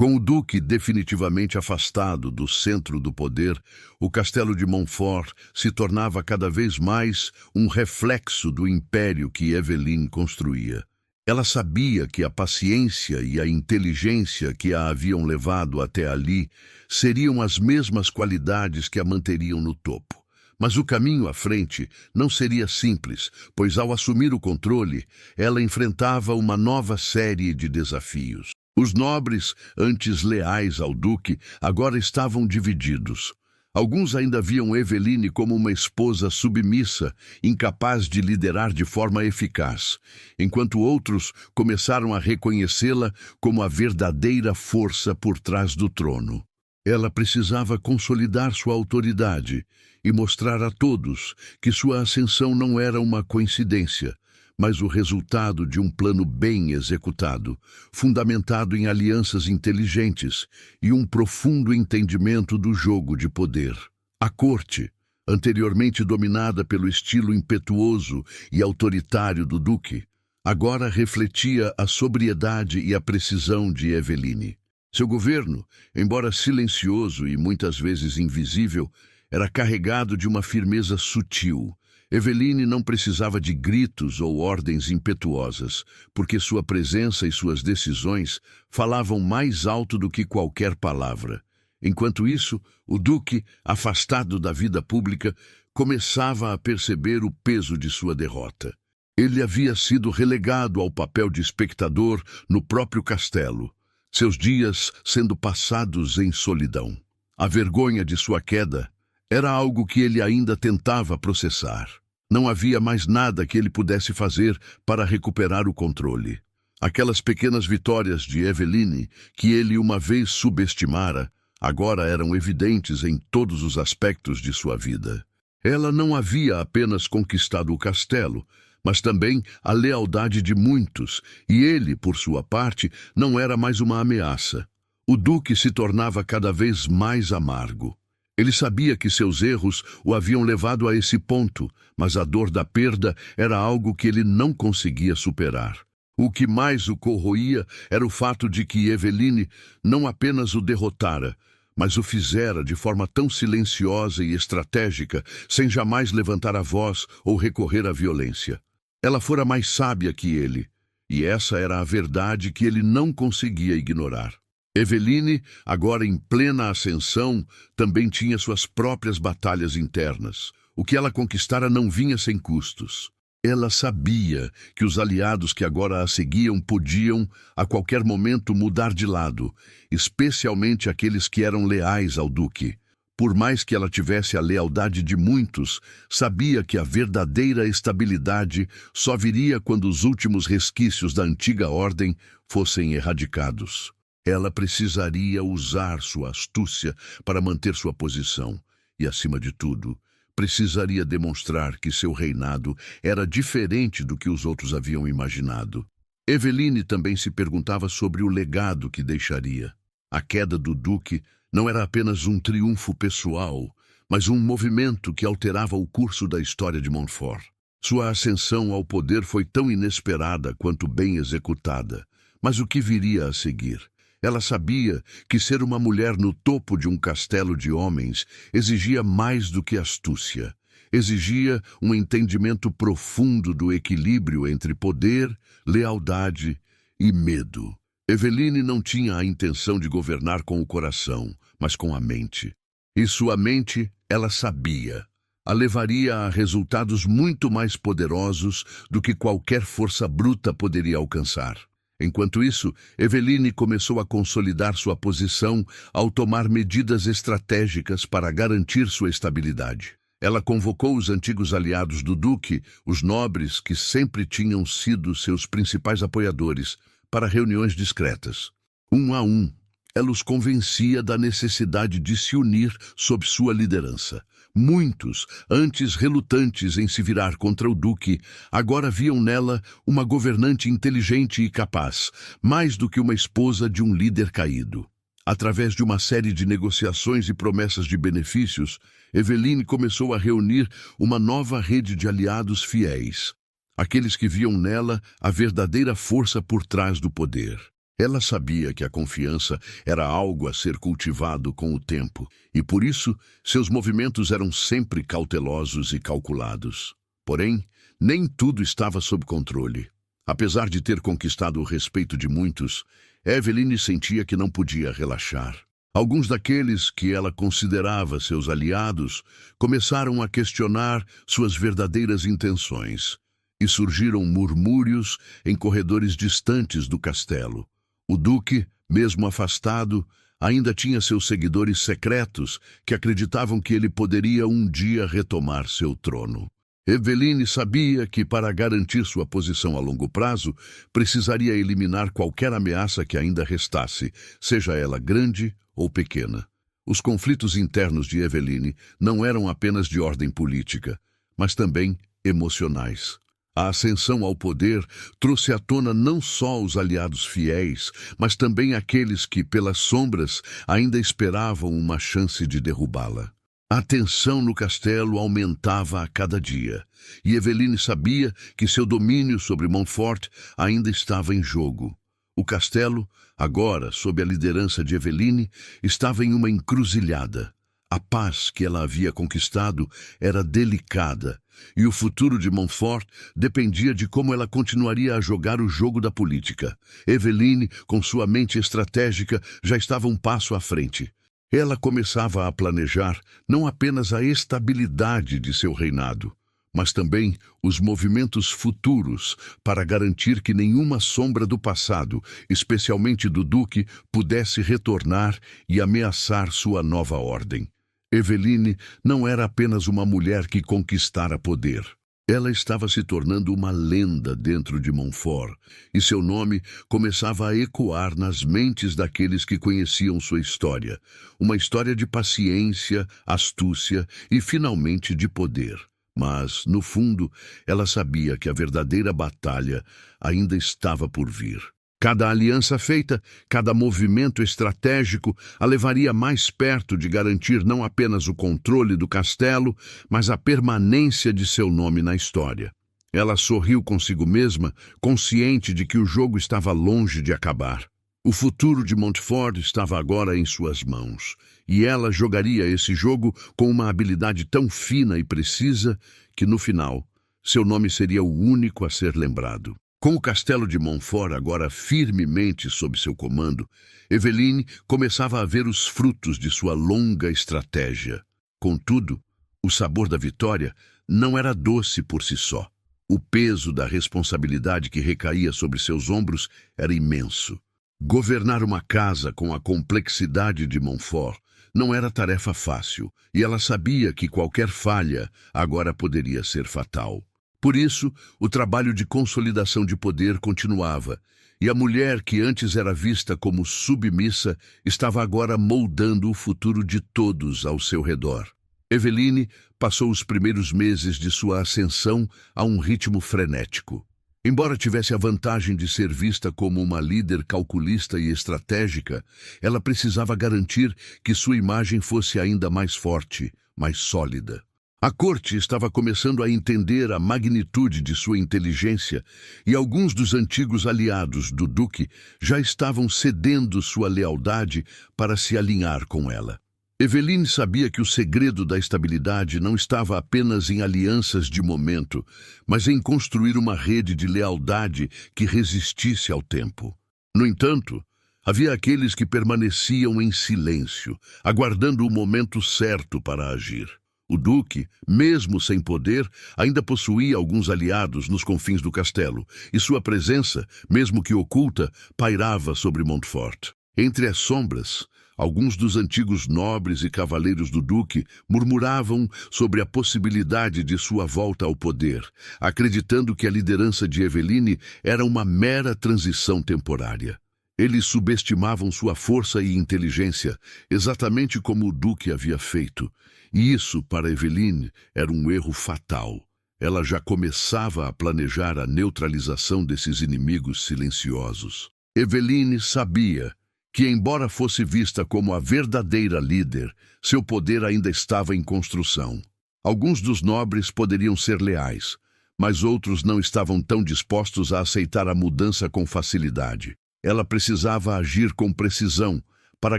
S1: Com o Duque definitivamente afastado do centro do poder, o castelo de Montfort se tornava cada vez mais um reflexo do império que Eveline construía. Ela sabia que a paciência e a inteligência que a haviam levado até ali seriam as mesmas qualidades que a manteriam no topo. Mas o caminho à frente não seria simples, pois ao assumir o controle, ela enfrentava uma nova série de desafios. Os nobres, antes leais ao duque, agora estavam divididos. Alguns ainda viam Eveline como uma esposa submissa, incapaz de liderar de forma eficaz, enquanto outros começaram a reconhecê-la como a verdadeira força por trás do trono. Ela precisava consolidar sua autoridade e mostrar a todos que sua ascensão não era uma coincidência, mas o resultado de um plano bem executado, fundamentado em alianças inteligentes e um profundo entendimento do jogo de poder. A corte, anteriormente dominada pelo estilo impetuoso e autoritário do duque, agora refletia a sobriedade e a precisão de Eveline. Seu governo, embora silencioso e muitas vezes invisível, era carregado de uma firmeza sutil. Eveline não precisava de gritos ou ordens impetuosas, porque sua presença e suas decisões falavam mais alto do que qualquer palavra. Enquanto isso, o duque, afastado da vida pública, começava a perceber o peso de sua derrota. Ele havia sido relegado ao papel de espectador no próprio castelo, seus dias sendo passados em solidão. A vergonha de sua queda era algo que ele ainda tentava processar. Não havia mais nada que ele pudesse fazer para recuperar o controle. Aquelas pequenas vitórias de Eveline, que ele uma vez subestimara, agora eram evidentes em todos os aspectos de sua vida. Ela não havia apenas conquistado o castelo, mas também a lealdade de muitos, e ele, por sua parte, não era mais uma ameaça. O duque se tornava cada vez mais amargo. Ele sabia que seus erros o haviam levado a esse ponto, mas a dor da perda era algo que ele não conseguia superar. O que mais o corroía era o fato de que Eveline não apenas o derrotara, mas o fizera de forma tão silenciosa e estratégica, sem jamais levantar a voz ou recorrer à violência. Ela fora mais sábia que ele, e essa era a verdade que ele não conseguia ignorar. Eveline, agora em plena ascensão, também tinha suas próprias batalhas internas. O que ela conquistara não vinha sem custos. Ela sabia que os aliados que agora a seguiam podiam, a qualquer momento, mudar de lado, especialmente aqueles que eram leais ao duque. Por mais que ela tivesse a lealdade de muitos, sabia que a verdadeira estabilidade só viria quando os últimos resquícios da antiga ordem fossem erradicados. Ela precisaria usar sua astúcia para manter sua posição e, acima de tudo, precisaria demonstrar que seu reinado era diferente do que os outros haviam imaginado. Eveline também se perguntava sobre o legado que deixaria. A queda do duque não era apenas um triunfo pessoal, mas um movimento que alterava o curso da história de Montfort. Sua ascensão ao poder foi tão inesperada quanto bem executada, mas o que viria a seguir? Ela sabia que ser uma mulher no topo de um castelo de homens exigia mais do que astúcia. Exigia um entendimento profundo do equilíbrio entre poder, lealdade e medo. Eveline não tinha a intenção de governar com o coração, mas com a mente. E sua mente, ela sabia, a levaria a resultados muito mais poderosos do que qualquer força bruta poderia alcançar. Enquanto isso, Eveline começou a consolidar sua posição ao tomar medidas estratégicas para garantir sua estabilidade. Ela convocou os antigos aliados do duque, os nobres que sempre tinham sido seus principais apoiadores, para reuniões discretas. Um a um, ela os convencia da necessidade de se unir sob sua liderança. Muitos, antes relutantes em se virar contra o duque, agora viam nela uma governante inteligente e capaz, mais do que uma esposa de um líder caído. Através de uma série de negociações e promessas de benefícios, Eveline começou a reunir uma nova rede de aliados fiéis, aqueles que viam nela a verdadeira força por trás do poder. Ela sabia que a confiança era algo a ser cultivado com o tempo, e por isso seus movimentos eram sempre cautelosos e calculados. Porém, nem tudo estava sob controle. Apesar de ter conquistado o respeito de muitos, Eveline sentia que não podia relaxar. Alguns daqueles que ela considerava seus aliados começaram a questionar suas verdadeiras intenções, e surgiram murmúrios em corredores distantes do castelo. O duque, mesmo afastado, ainda tinha seus seguidores secretos que acreditavam que ele poderia um dia retomar seu trono. Eveline sabia que, para garantir sua posição a longo prazo, precisaria eliminar qualquer ameaça que ainda restasse, seja ela grande ou pequena. Os conflitos internos de Eveline não eram apenas de ordem política, mas também emocionais. A ascensão ao poder trouxe à tona não só os aliados fiéis, mas também aqueles que, pelas sombras, ainda esperavam uma chance de derrubá-la. A tensão no castelo aumentava a cada dia, e Eveline sabia que seu domínio sobre Montfort ainda estava em jogo. O castelo, agora sob a liderança de Eveline, estava em uma encruzilhada. A paz que ela havia conquistado era delicada, e o futuro de Montfort dependia de como ela continuaria a jogar o jogo da política. Eveline, com sua mente estratégica, já estava um passo à frente. Ela começava a planejar não apenas a estabilidade de seu reinado, mas também os movimentos futuros para garantir que nenhuma sombra do passado, especialmente do duque, pudesse retornar e ameaçar sua nova ordem. Eveline não era apenas uma mulher que conquistara poder. Ela estava se tornando uma lenda dentro de Montfort, e seu nome começava a ecoar nas mentes daqueles que conheciam sua história. Uma história de paciência, astúcia e, finalmente, de poder. Mas, no fundo, ela sabia que a verdadeira batalha ainda estava por vir. Cada aliança feita, cada movimento estratégico a levaria mais perto de garantir não apenas o controle do castelo, mas a permanência de seu nome na história. Ela sorriu consigo mesma, consciente de que o jogo estava longe de acabar. O futuro de Montfort estava agora em suas mãos, e ela jogaria esse jogo com uma habilidade tão fina e precisa que, no final, seu nome seria o único a ser lembrado. Com o castelo de Montfort agora firmemente sob seu comando, Eveline começava a ver os frutos de sua longa estratégia. Contudo, o sabor da vitória não era doce por si só. O peso da responsabilidade que recaía sobre seus ombros era imenso. Governar uma casa com a complexidade de Montfort não era tarefa fácil, e ela sabia que qualquer falha agora poderia ser fatal. Por isso, o trabalho de consolidação de poder continuava, e a mulher que antes era vista como submissa estava agora moldando o futuro de todos ao seu redor. Eveline passou os primeiros meses de sua ascensão a um ritmo frenético. Embora tivesse a vantagem de ser vista como uma líder calculista e estratégica, ela precisava garantir que sua imagem fosse ainda mais forte, mais sólida. A corte estava começando a entender a magnitude de sua inteligência e alguns dos antigos aliados do duque já estavam cedendo sua lealdade para se alinhar com ela. Eveline sabia que o segredo da estabilidade não estava apenas em alianças de momento, mas em construir uma rede de lealdade que resistisse ao tempo. No entanto, havia aqueles que permaneciam em silêncio, aguardando o momento certo para agir. O duque, mesmo sem poder, ainda possuía alguns aliados nos confins do castelo, e sua presença, mesmo que oculta, pairava sobre Montfort. Entre as sombras, alguns dos antigos nobres e cavaleiros do duque murmuravam sobre a possibilidade de sua volta ao poder, acreditando que a liderança de Eveline era uma mera transição temporária. Eles subestimavam sua força e inteligência, exatamente como o duque havia feito. E isso, para Eveline, era um erro fatal. Ela já começava a planejar a neutralização desses inimigos silenciosos. Eveline sabia que, embora fosse vista como a verdadeira líder, seu poder ainda estava em construção. Alguns dos nobres poderiam ser leais, mas outros não estavam tão dispostos a aceitar a mudança com facilidade. Ela precisava agir com precisão para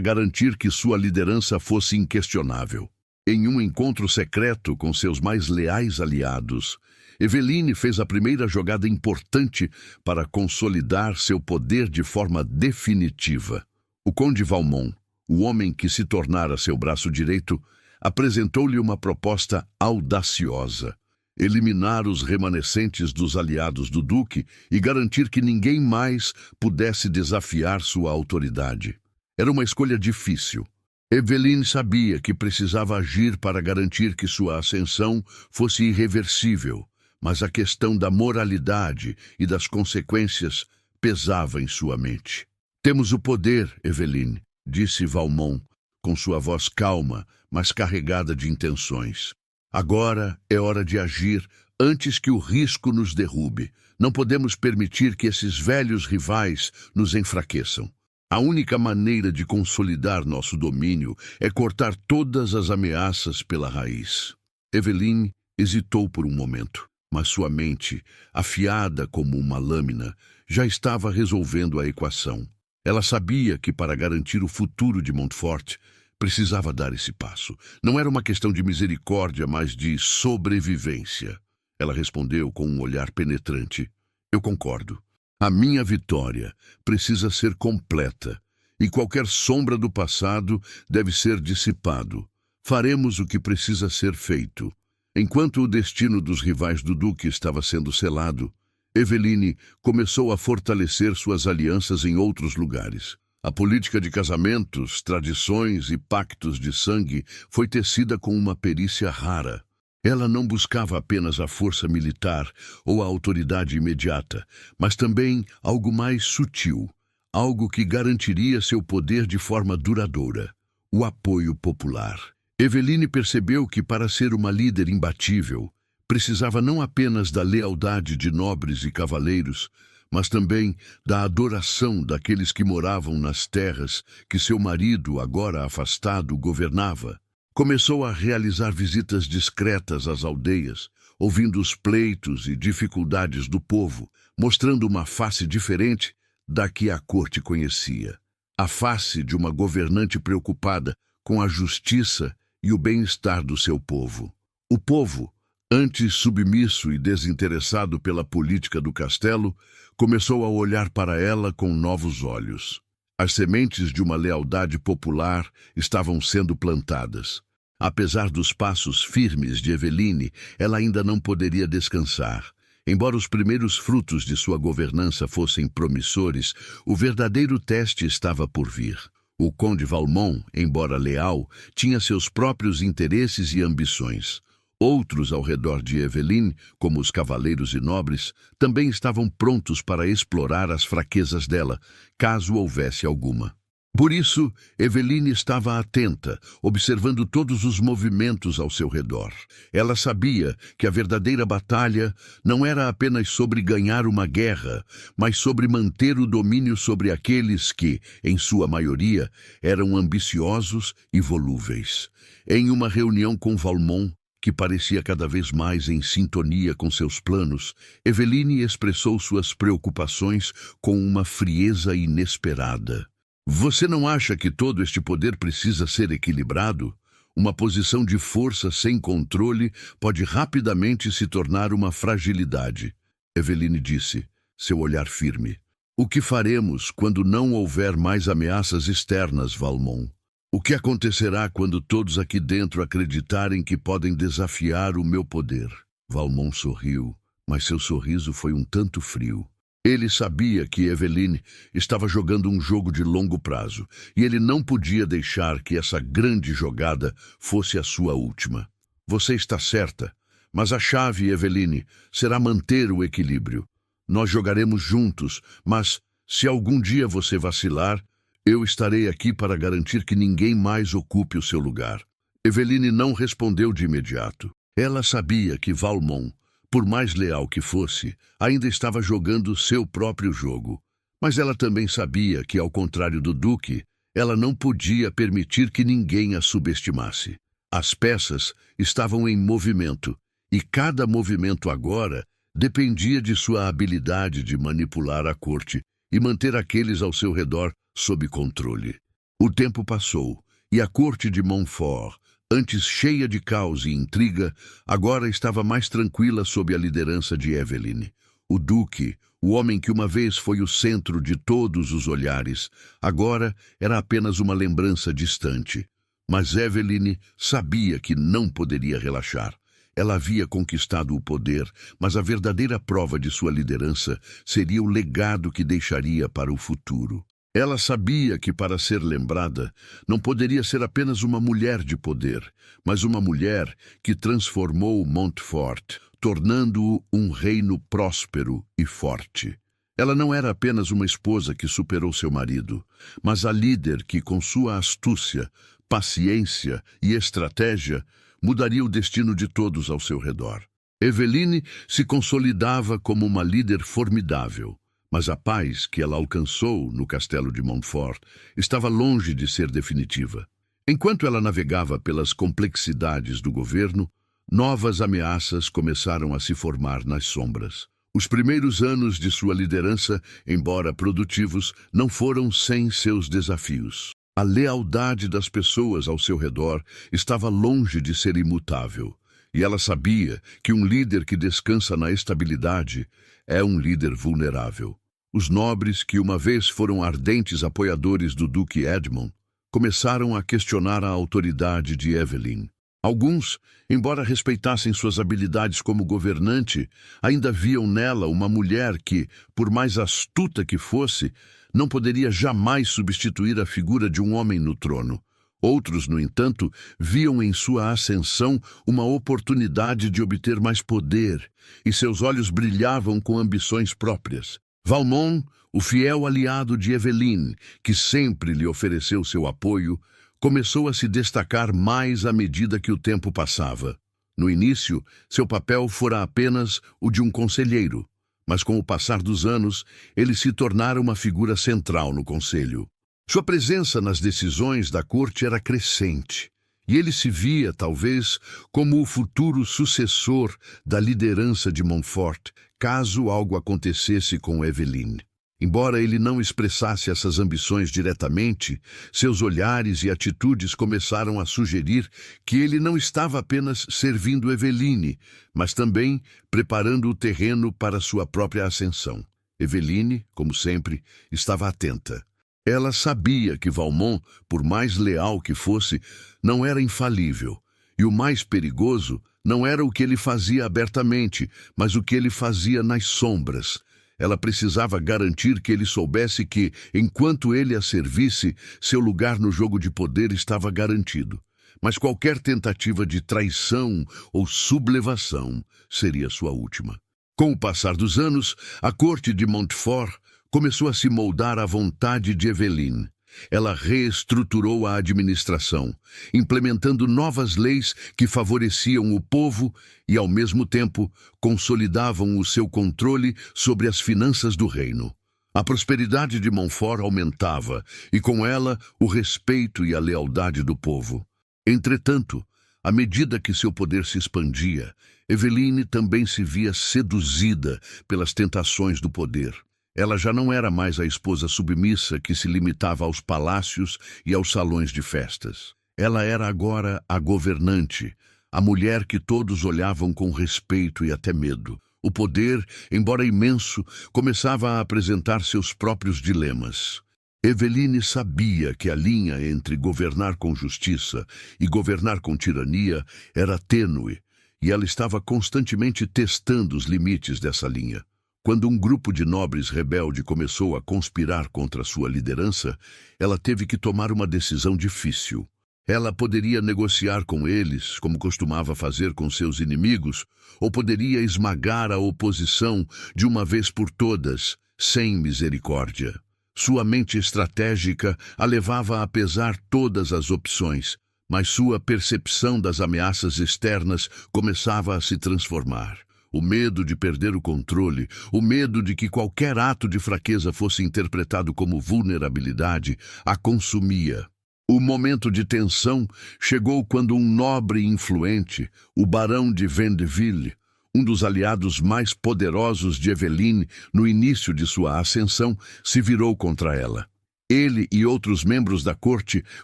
S1: garantir que sua liderança fosse inquestionável. Em um encontro secreto com seus mais leais aliados, Eveline fez a primeira jogada importante para consolidar seu poder de forma definitiva. O conde Valmont, o homem que se tornara seu braço direito, apresentou-lhe uma proposta audaciosa. eliminar os remanescentes dos aliados do duque e garantir que ninguém mais pudesse desafiar sua autoridade. Era uma escolha difícil. Eveline sabia que precisava agir para garantir que sua ascensão fosse irreversível, mas a questão da moralidade e das consequências pesava em sua mente. Temos o poder, Eveline, disse Valmont, com sua voz calma, mas carregada de intenções. Agora é hora de agir antes que o risco nos derrube. Não podemos permitir que esses velhos rivais nos enfraqueçam. A única maneira de consolidar nosso domínio é cortar todas as ameaças pela raiz. Eveline hesitou por um momento, mas sua mente, afiada como uma lâmina, já estava resolvendo a equação. Ela sabia que para garantir o futuro de Montfort, precisava dar esse passo. Não era uma questão de misericórdia, mas de sobrevivência. Ela respondeu com um olhar penetrante. Eu concordo. A minha vitória precisa ser completa, e qualquer sombra do passado deve ser dissipado. Faremos o que precisa ser feito. Enquanto o destino dos rivais do duque estava sendo selado, Eveline começou a fortalecer suas alianças em outros lugares. A política de casamentos, tradições e pactos de sangue foi tecida com uma perícia rara. Ela não buscava apenas a força militar ou a autoridade imediata, mas também algo mais sutil, algo que garantiria seu poder de forma duradoura: o apoio popular. Eveline percebeu que, para ser uma líder imbatível, precisava não apenas da lealdade de nobres e cavaleiros, mas também da adoração daqueles que moravam nas terras que seu marido, agora afastado, governava. Começou a realizar visitas discretas às aldeias, ouvindo os pleitos e dificuldades do povo, mostrando uma face diferente da que a corte conhecia. A face de uma governante preocupada com a justiça e o bem-estar do seu povo. O povo, antes submisso e desinteressado pela política do castelo, começou a olhar para ela com novos olhos. As sementes de uma lealdade popular estavam sendo plantadas. Apesar dos passos firmes de Eveline, ela ainda não poderia descansar. Embora os primeiros frutos de sua governança fossem promissores, o verdadeiro teste estava por vir. O conde Valmont, embora leal, tinha seus próprios interesses e ambições. Outros ao redor de Eveline, como os cavaleiros e nobres, também estavam prontos para explorar as fraquezas dela, caso houvesse alguma. Por isso, Eveline estava atenta, observando todos os movimentos ao seu redor. Ela sabia que a verdadeira batalha não era apenas sobre ganhar uma guerra, mas sobre manter o domínio sobre aqueles que, em sua maioria, eram ambiciosos e volúveis. Em uma reunião com Valmont, que parecia cada vez mais em sintonia com seus planos, Eveline expressou suas preocupações com uma frieza inesperada. Você não acha que todo este poder precisa ser equilibrado? Uma posição de força sem controle pode rapidamente se tornar uma fragilidade. Eveline disse, seu olhar firme. O que faremos quando não houver mais ameaças externas, Valmont? O que acontecerá quando todos aqui dentro acreditarem que podem desafiar o meu poder? Valmont sorriu, mas seu sorriso foi um tanto frio. Ele sabia que Eveline estava jogando um jogo de longo prazo, e ele não podia deixar que essa grande jogada fosse a sua última. Você está certa, mas a chave, Eveline, será manter o equilíbrio. Nós jogaremos juntos, mas, se algum dia você vacilar, eu estarei aqui para garantir que ninguém mais ocupe o seu lugar. Eveline não respondeu de imediato. Ela sabia que Valmont, por mais leal que fosse, ainda estava jogando seu próprio jogo. Mas ela também sabia que, ao contrário do duque, ela não podia permitir que ninguém a subestimasse. As peças estavam em movimento, e cada movimento agora dependia de sua habilidade de manipular a corte e manter aqueles ao seu redor sob controle. O tempo passou, e a corte de Montfort, antes cheia de caos e intriga, agora estava mais tranquila sob a liderança de Eveline. O duque, o homem que uma vez foi o centro de todos os olhares, agora era apenas uma lembrança distante. Mas Eveline sabia que não poderia relaxar. Ela havia conquistado o poder, mas a verdadeira prova de sua liderança seria o legado que deixaria para o futuro. Ela sabia que, para ser lembrada, não poderia ser apenas uma mulher de poder, mas uma mulher que transformou Montfort, tornando-o um reino próspero e forte. Ela não era apenas uma esposa que superou seu marido, mas a líder que, com sua astúcia, paciência e estratégia, mudaria o destino de todos ao seu redor. Eveline se consolidava como uma líder formidável, mas a paz que ela alcançou no castelo de Montfort estava longe de ser definitiva. Enquanto ela navegava pelas complexidades do governo, novas ameaças começaram a se formar nas sombras. Os primeiros anos de sua liderança, embora produtivos, não foram sem seus desafios. A lealdade das pessoas ao seu redor estava longe de ser imutável, e ela sabia que um líder que descansa na estabilidade é um líder vulnerável. Os nobres, que uma vez foram ardentes apoiadores do Duque Edmond, começaram a questionar a autoridade de Evelyn. Alguns, embora respeitassem suas habilidades como governante, ainda viam nela uma mulher que, por mais astuta que fosse, não poderia jamais substituir a figura de um homem no trono. Outros, no entanto, viam em sua ascensão uma oportunidade de obter mais poder, e seus olhos brilhavam com ambições próprias. Valmont, o fiel aliado de Eveline, que sempre lhe ofereceu seu apoio, começou a se destacar mais à medida que o tempo passava. No início, seu papel fora apenas o de um conselheiro, mas com o passar dos anos, ele se tornara uma figura central no conselho. Sua presença nas decisões da corte era crescente, e ele se via, talvez, como o futuro sucessor da liderança de Montfort, caso algo acontecesse com Eveline. Embora ele não expressasse essas ambições diretamente, seus olhares e atitudes começaram a sugerir que ele não estava apenas servindo Eveline, mas também preparando o terreno para sua própria ascensão. Eveline, como sempre, estava atenta. Ela sabia que Valmont, por mais leal que fosse, não era infalível, e o mais perigoso não era o que ele fazia abertamente, mas o que ele fazia nas sombras. Ela precisava garantir que ele soubesse que, enquanto ele a servisse, seu lugar no jogo de poder estava garantido. Mas qualquer tentativa de traição ou sublevação seria sua última. Com o passar dos anos, a corte de Montfort começou a se moldar à vontade de Eveline. Ela reestruturou a administração, implementando novas leis que favoreciam o povo e, ao mesmo tempo, consolidavam o seu controle sobre as finanças do reino. A prosperidade de Montfort aumentava e, com ela, o respeito e a lealdade do povo. Entretanto, à medida que seu poder se expandia, Eveline também se via seduzida pelas tentações do poder. Ela já não era mais a esposa submissa que se limitava aos palácios e aos salões de festas. Ela era agora a governante, a mulher que todos olhavam com respeito e até medo. O poder, embora imenso, começava a apresentar seus próprios dilemas. Eveline sabia que a linha entre governar com justiça e governar com tirania era tênue, e ela estava constantemente testando os limites dessa linha. Quando um grupo de nobres rebelde começou a conspirar contra sua liderança, ela teve que tomar uma decisão difícil. Ela poderia negociar com eles, como costumava fazer com seus inimigos, ou poderia esmagar a oposição de uma vez por todas, sem misericórdia. Sua mente estratégica a levava a pesar todas as opções, mas sua percepção das ameaças externas começava a se transformar. O medo de perder o controle, o medo de que qualquer ato de fraqueza fosse interpretado como vulnerabilidade, a consumia. O momento de tensão chegou quando um nobre influente, o barão de Vendeville, um dos aliados mais poderosos de Eveline no início de sua ascensão, se virou contra ela. Ele e outros membros da corte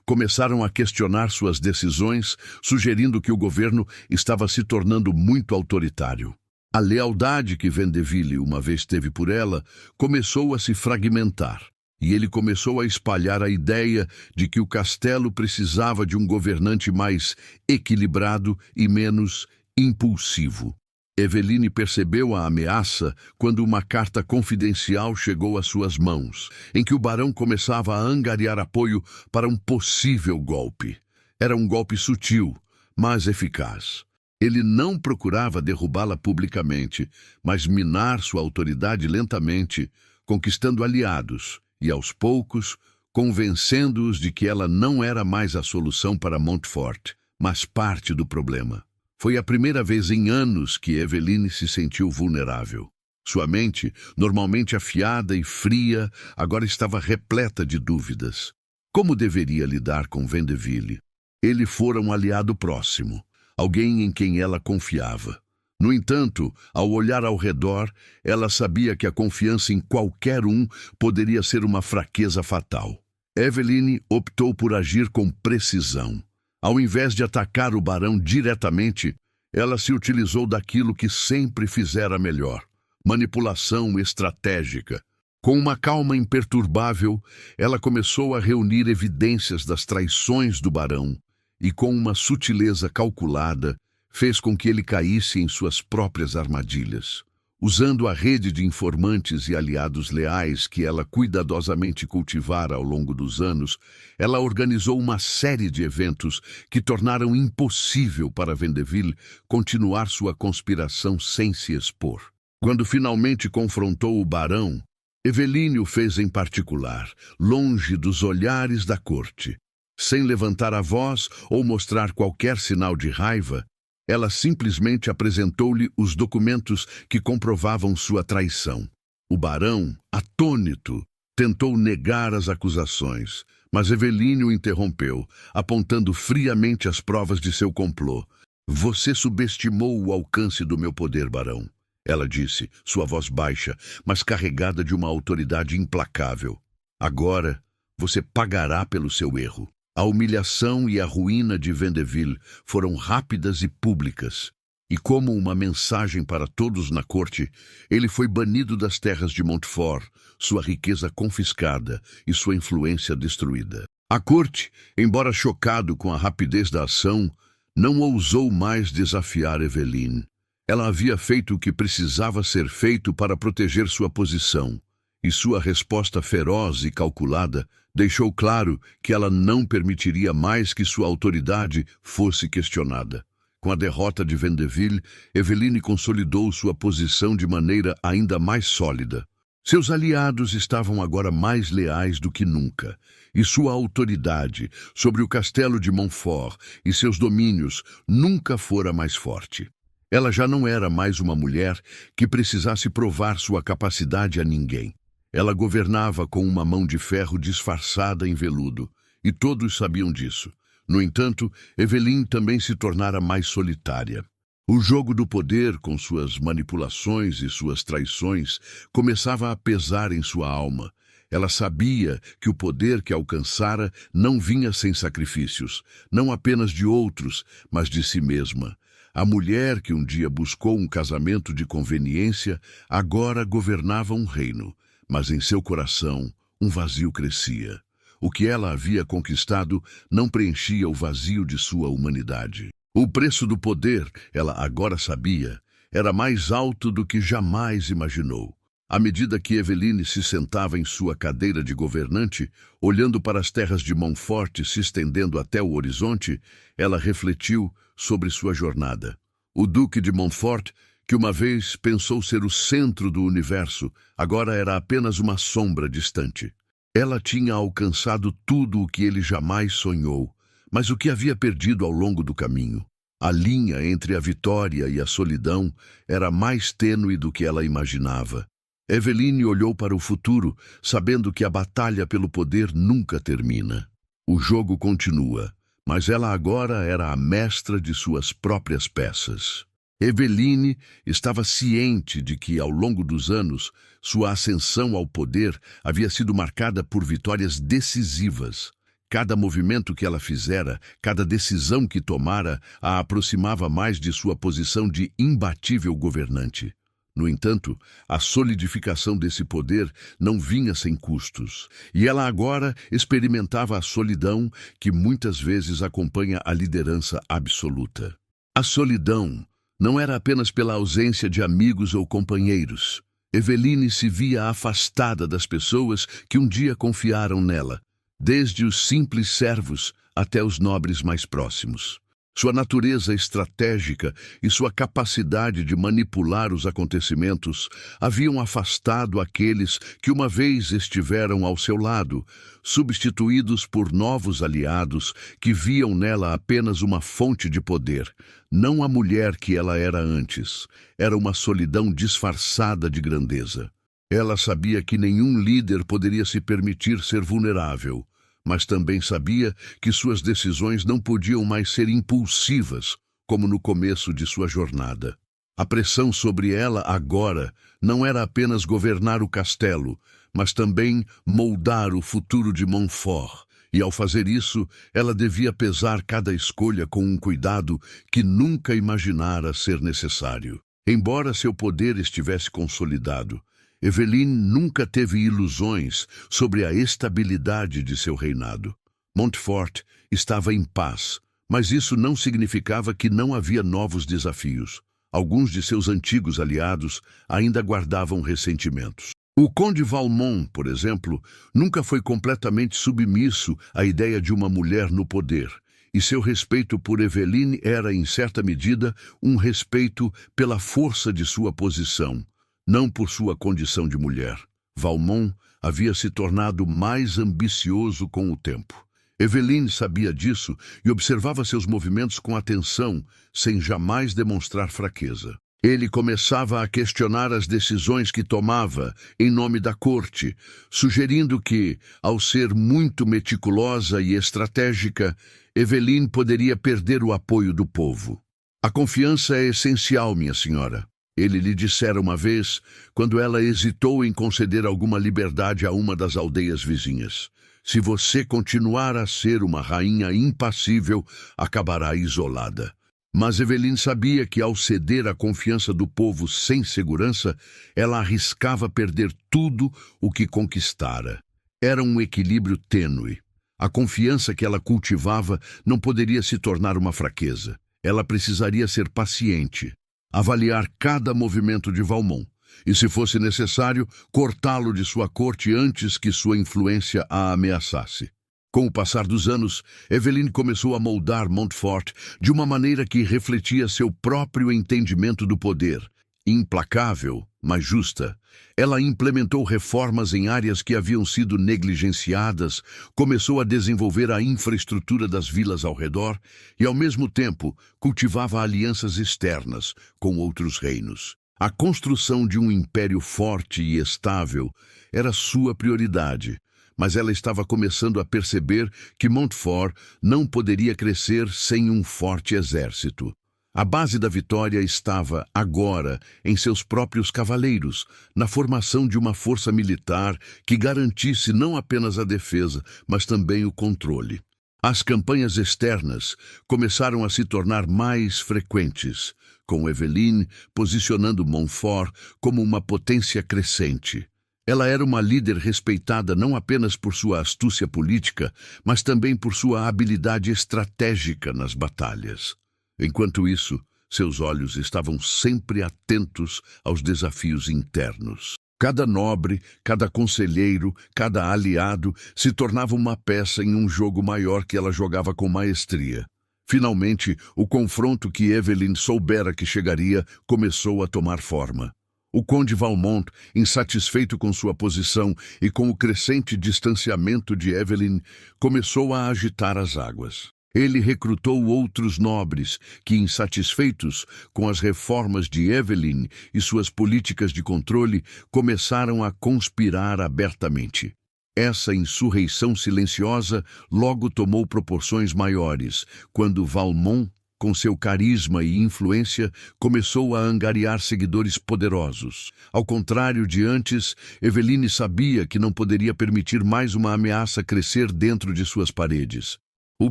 S1: começaram a questionar suas decisões, sugerindo que o governo estava se tornando muito autoritário. A lealdade que Vendeville uma vez teve por ela começou a se fragmentar, e ele começou a espalhar a ideia de que o castelo precisava de um governante mais equilibrado e menos impulsivo. Eveline percebeu a ameaça quando uma carta confidencial chegou às suas mãos, em que o barão começava a angariar apoio para um possível golpe. Era um golpe sutil, mas eficaz. Ele não procurava derrubá-la publicamente, mas minar sua autoridade lentamente, conquistando aliados e, aos poucos, convencendo-os de que ela não era mais a solução para Montfort, mas parte do problema. Foi a primeira vez em anos que Eveline se sentiu vulnerável. Sua mente, normalmente afiada e fria, agora estava repleta de dúvidas. Como deveria lidar com Vendeville? Ele fora um aliado próximo, alguém em quem ela confiava. No entanto, ao olhar ao redor, ela sabia que a confiança em qualquer um poderia ser uma fraqueza fatal. Eveline optou por agir com precisão. Ao invés de atacar o barão diretamente, ela se utilizou daquilo que sempre fizera melhor: manipulação estratégica. Com uma calma imperturbável, ela começou a reunir evidências das traições do barão e, com uma sutileza calculada, fez com que ele caísse em suas próprias armadilhas. Usando a rede de informantes e aliados leais que ela cuidadosamente cultivara ao longo dos anos, ela organizou uma série de eventos que tornaram impossível para Vendeville continuar sua conspiração sem se expor. Quando finalmente confrontou o barão, Eveline o fez em particular, longe dos olhares da corte. Sem levantar a voz ou mostrar qualquer sinal de raiva, ela simplesmente apresentou-lhe os documentos que comprovavam sua traição. O barão, atônito, tentou negar as acusações, mas Eveline o interrompeu, apontando friamente as provas de seu complô. "Você subestimou o alcance do meu poder, barão", ela disse, sua voz baixa, mas carregada de uma autoridade implacável. "Agora, você pagará pelo seu erro." A humilhação e a ruína de Vendeville foram rápidas e públicas, e como uma mensagem para todos na corte, ele foi banido das terras de Montfort, sua riqueza confiscada e sua influência destruída. A corte, embora chocado com a rapidez da ação, não ousou mais desafiar Eveline. Ela havia feito o que precisava ser feito para proteger sua posição, e sua resposta feroz e calculada deixou claro que ela não permitiria mais que sua autoridade fosse questionada. Com a derrota de Vendeville, Eveline consolidou sua posição de maneira ainda mais sólida. Seus aliados estavam agora mais leais do que nunca, e sua autoridade sobre o castelo de Montfort e seus domínios nunca fora mais forte. Ela já não era mais uma mulher que precisasse provar sua capacidade a ninguém. Ela governava com uma mão de ferro disfarçada em veludo, e todos sabiam disso. No entanto, Eveline também se tornara mais solitária. O jogo do poder, com suas manipulações e suas traições, começava a pesar em sua alma. Ela sabia que o poder que alcançara não vinha sem sacrifícios, não apenas de outros, mas de si mesma. A mulher que um dia buscou um casamento de conveniência, agora governava um reino. Mas em seu coração, um vazio crescia. O que ela havia conquistado não preenchia o vazio de sua humanidade. O preço do poder, ela agora sabia, era mais alto do que jamais imaginou. À medida que Eveline se sentava em sua cadeira de governante, olhando para as terras de Montfort se estendendo até o horizonte, ela refletiu sobre sua jornada. O Duque de Montfort, que uma vez pensou ser o centro do universo, agora era apenas uma sombra distante. Ela tinha alcançado tudo o que ele jamais sonhou, mas o que havia perdido ao longo do caminho? A linha entre a vitória e a solidão era mais tênue do que ela imaginava. Eveline olhou para o futuro, sabendo que a batalha pelo poder nunca termina. O jogo continua, mas ela agora era a mestra de suas próprias peças. Eveline estava ciente de que, ao longo dos anos, sua ascensão ao poder havia sido marcada por vitórias decisivas. Cada movimento que ela fizera, cada decisão que tomara, a aproximava mais de sua posição de imbatível governante. No entanto, a solidificação desse poder não vinha sem custos, e ela agora experimentava a solidão que muitas vezes acompanha a liderança absoluta. A solidão, Não era apenas pela ausência de amigos ou companheiros. Eveline se via afastada das pessoas que um dia confiaram nela, desde os simples servos até os nobres mais próximos. Sua natureza estratégica e sua capacidade de manipular os acontecimentos haviam afastado aqueles que uma vez estiveram ao seu lado, substituídos por novos aliados que viam nela apenas uma fonte de poder, não a mulher que ela era antes. Era uma solidão disfarçada de grandeza. Ela sabia que nenhum líder poderia se permitir ser vulnerável, mas também sabia que suas decisões não podiam mais ser impulsivas, como no começo de sua jornada. A pressão sobre ela agora não era apenas governar o castelo, mas também moldar o futuro de Montfort. E ao fazer isso, ela devia pesar cada escolha com um cuidado que nunca imaginara ser necessário. Embora seu poder estivesse consolidado, Eveline nunca teve ilusões sobre a estabilidade de seu reinado. Montfort estava em paz, mas isso não significava que não havia novos desafios. Alguns de seus antigos aliados ainda guardavam ressentimentos. O Conde Valmont, por exemplo, nunca foi completamente submisso à ideia de uma mulher no poder, e seu respeito por Eveline era, em certa medida, um respeito pela força de sua posição, não por sua condição de mulher. Valmont havia se tornado mais ambicioso com o tempo. Eveline sabia disso e observava seus movimentos com atenção, sem jamais demonstrar fraqueza. Ele começava a questionar as decisões que tomava em nome da corte, sugerindo que, ao ser muito meticulosa e estratégica, Eveline poderia perder o apoio do povo. A confiança é essencial, minha senhora. Ele lhe dissera uma vez, quando ela hesitou em conceder alguma liberdade a uma das aldeias vizinhas. Se você continuar a ser uma rainha impassível, acabará isolada. Mas Eveline sabia que, ao ceder à confiança do povo sem segurança, ela arriscava perder tudo o que conquistara. Era um equilíbrio tênue. A confiança que ela cultivava não poderia se tornar uma fraqueza. Ela precisaria ser paciente, avaliar cada movimento de Valmont e, se fosse necessário, cortá-lo de sua corte antes que sua influência a ameaçasse. Com o passar dos anos, Eveline começou a moldar Montfort de uma maneira que refletia seu próprio entendimento do poder. Implacável, mas justa, ela implementou reformas em áreas que haviam sido negligenciadas, começou a desenvolver a infraestrutura das vilas ao redor e, ao mesmo tempo, cultivava alianças externas com outros reinos. A construção de um império forte e estável era sua prioridade, mas ela estava começando a perceber que Montfort não poderia crescer sem um forte exército. A base da vitória estava, agora, em seus próprios cavaleiros, na formação de uma força militar que garantisse não apenas a defesa, mas também o controle. As campanhas externas começaram a se tornar mais frequentes, com Eveline posicionando Montfort como uma potência crescente. Ela era uma líder respeitada não apenas por sua astúcia política, mas também por sua habilidade estratégica nas batalhas. Enquanto isso, seus olhos estavam sempre atentos aos desafios internos. Cada nobre, cada conselheiro, cada aliado se tornava uma peça em um jogo maior que ela jogava com maestria. Finalmente, o confronto que Eveline soubera que chegaria começou a tomar forma. O Conde Valmont, insatisfeito com sua posição e com o crescente distanciamento de Eveline, começou a agitar as águas. Ele recrutou outros nobres que, insatisfeitos com as reformas de Eveline e suas políticas de controle, começaram a conspirar abertamente. Essa insurreição silenciosa logo tomou proporções maiores, quando Valmont, com seu carisma e influência, começou a angariar seguidores poderosos. Ao contrário de antes, Eveline sabia que não poderia permitir mais uma ameaça crescer dentro de suas paredes. O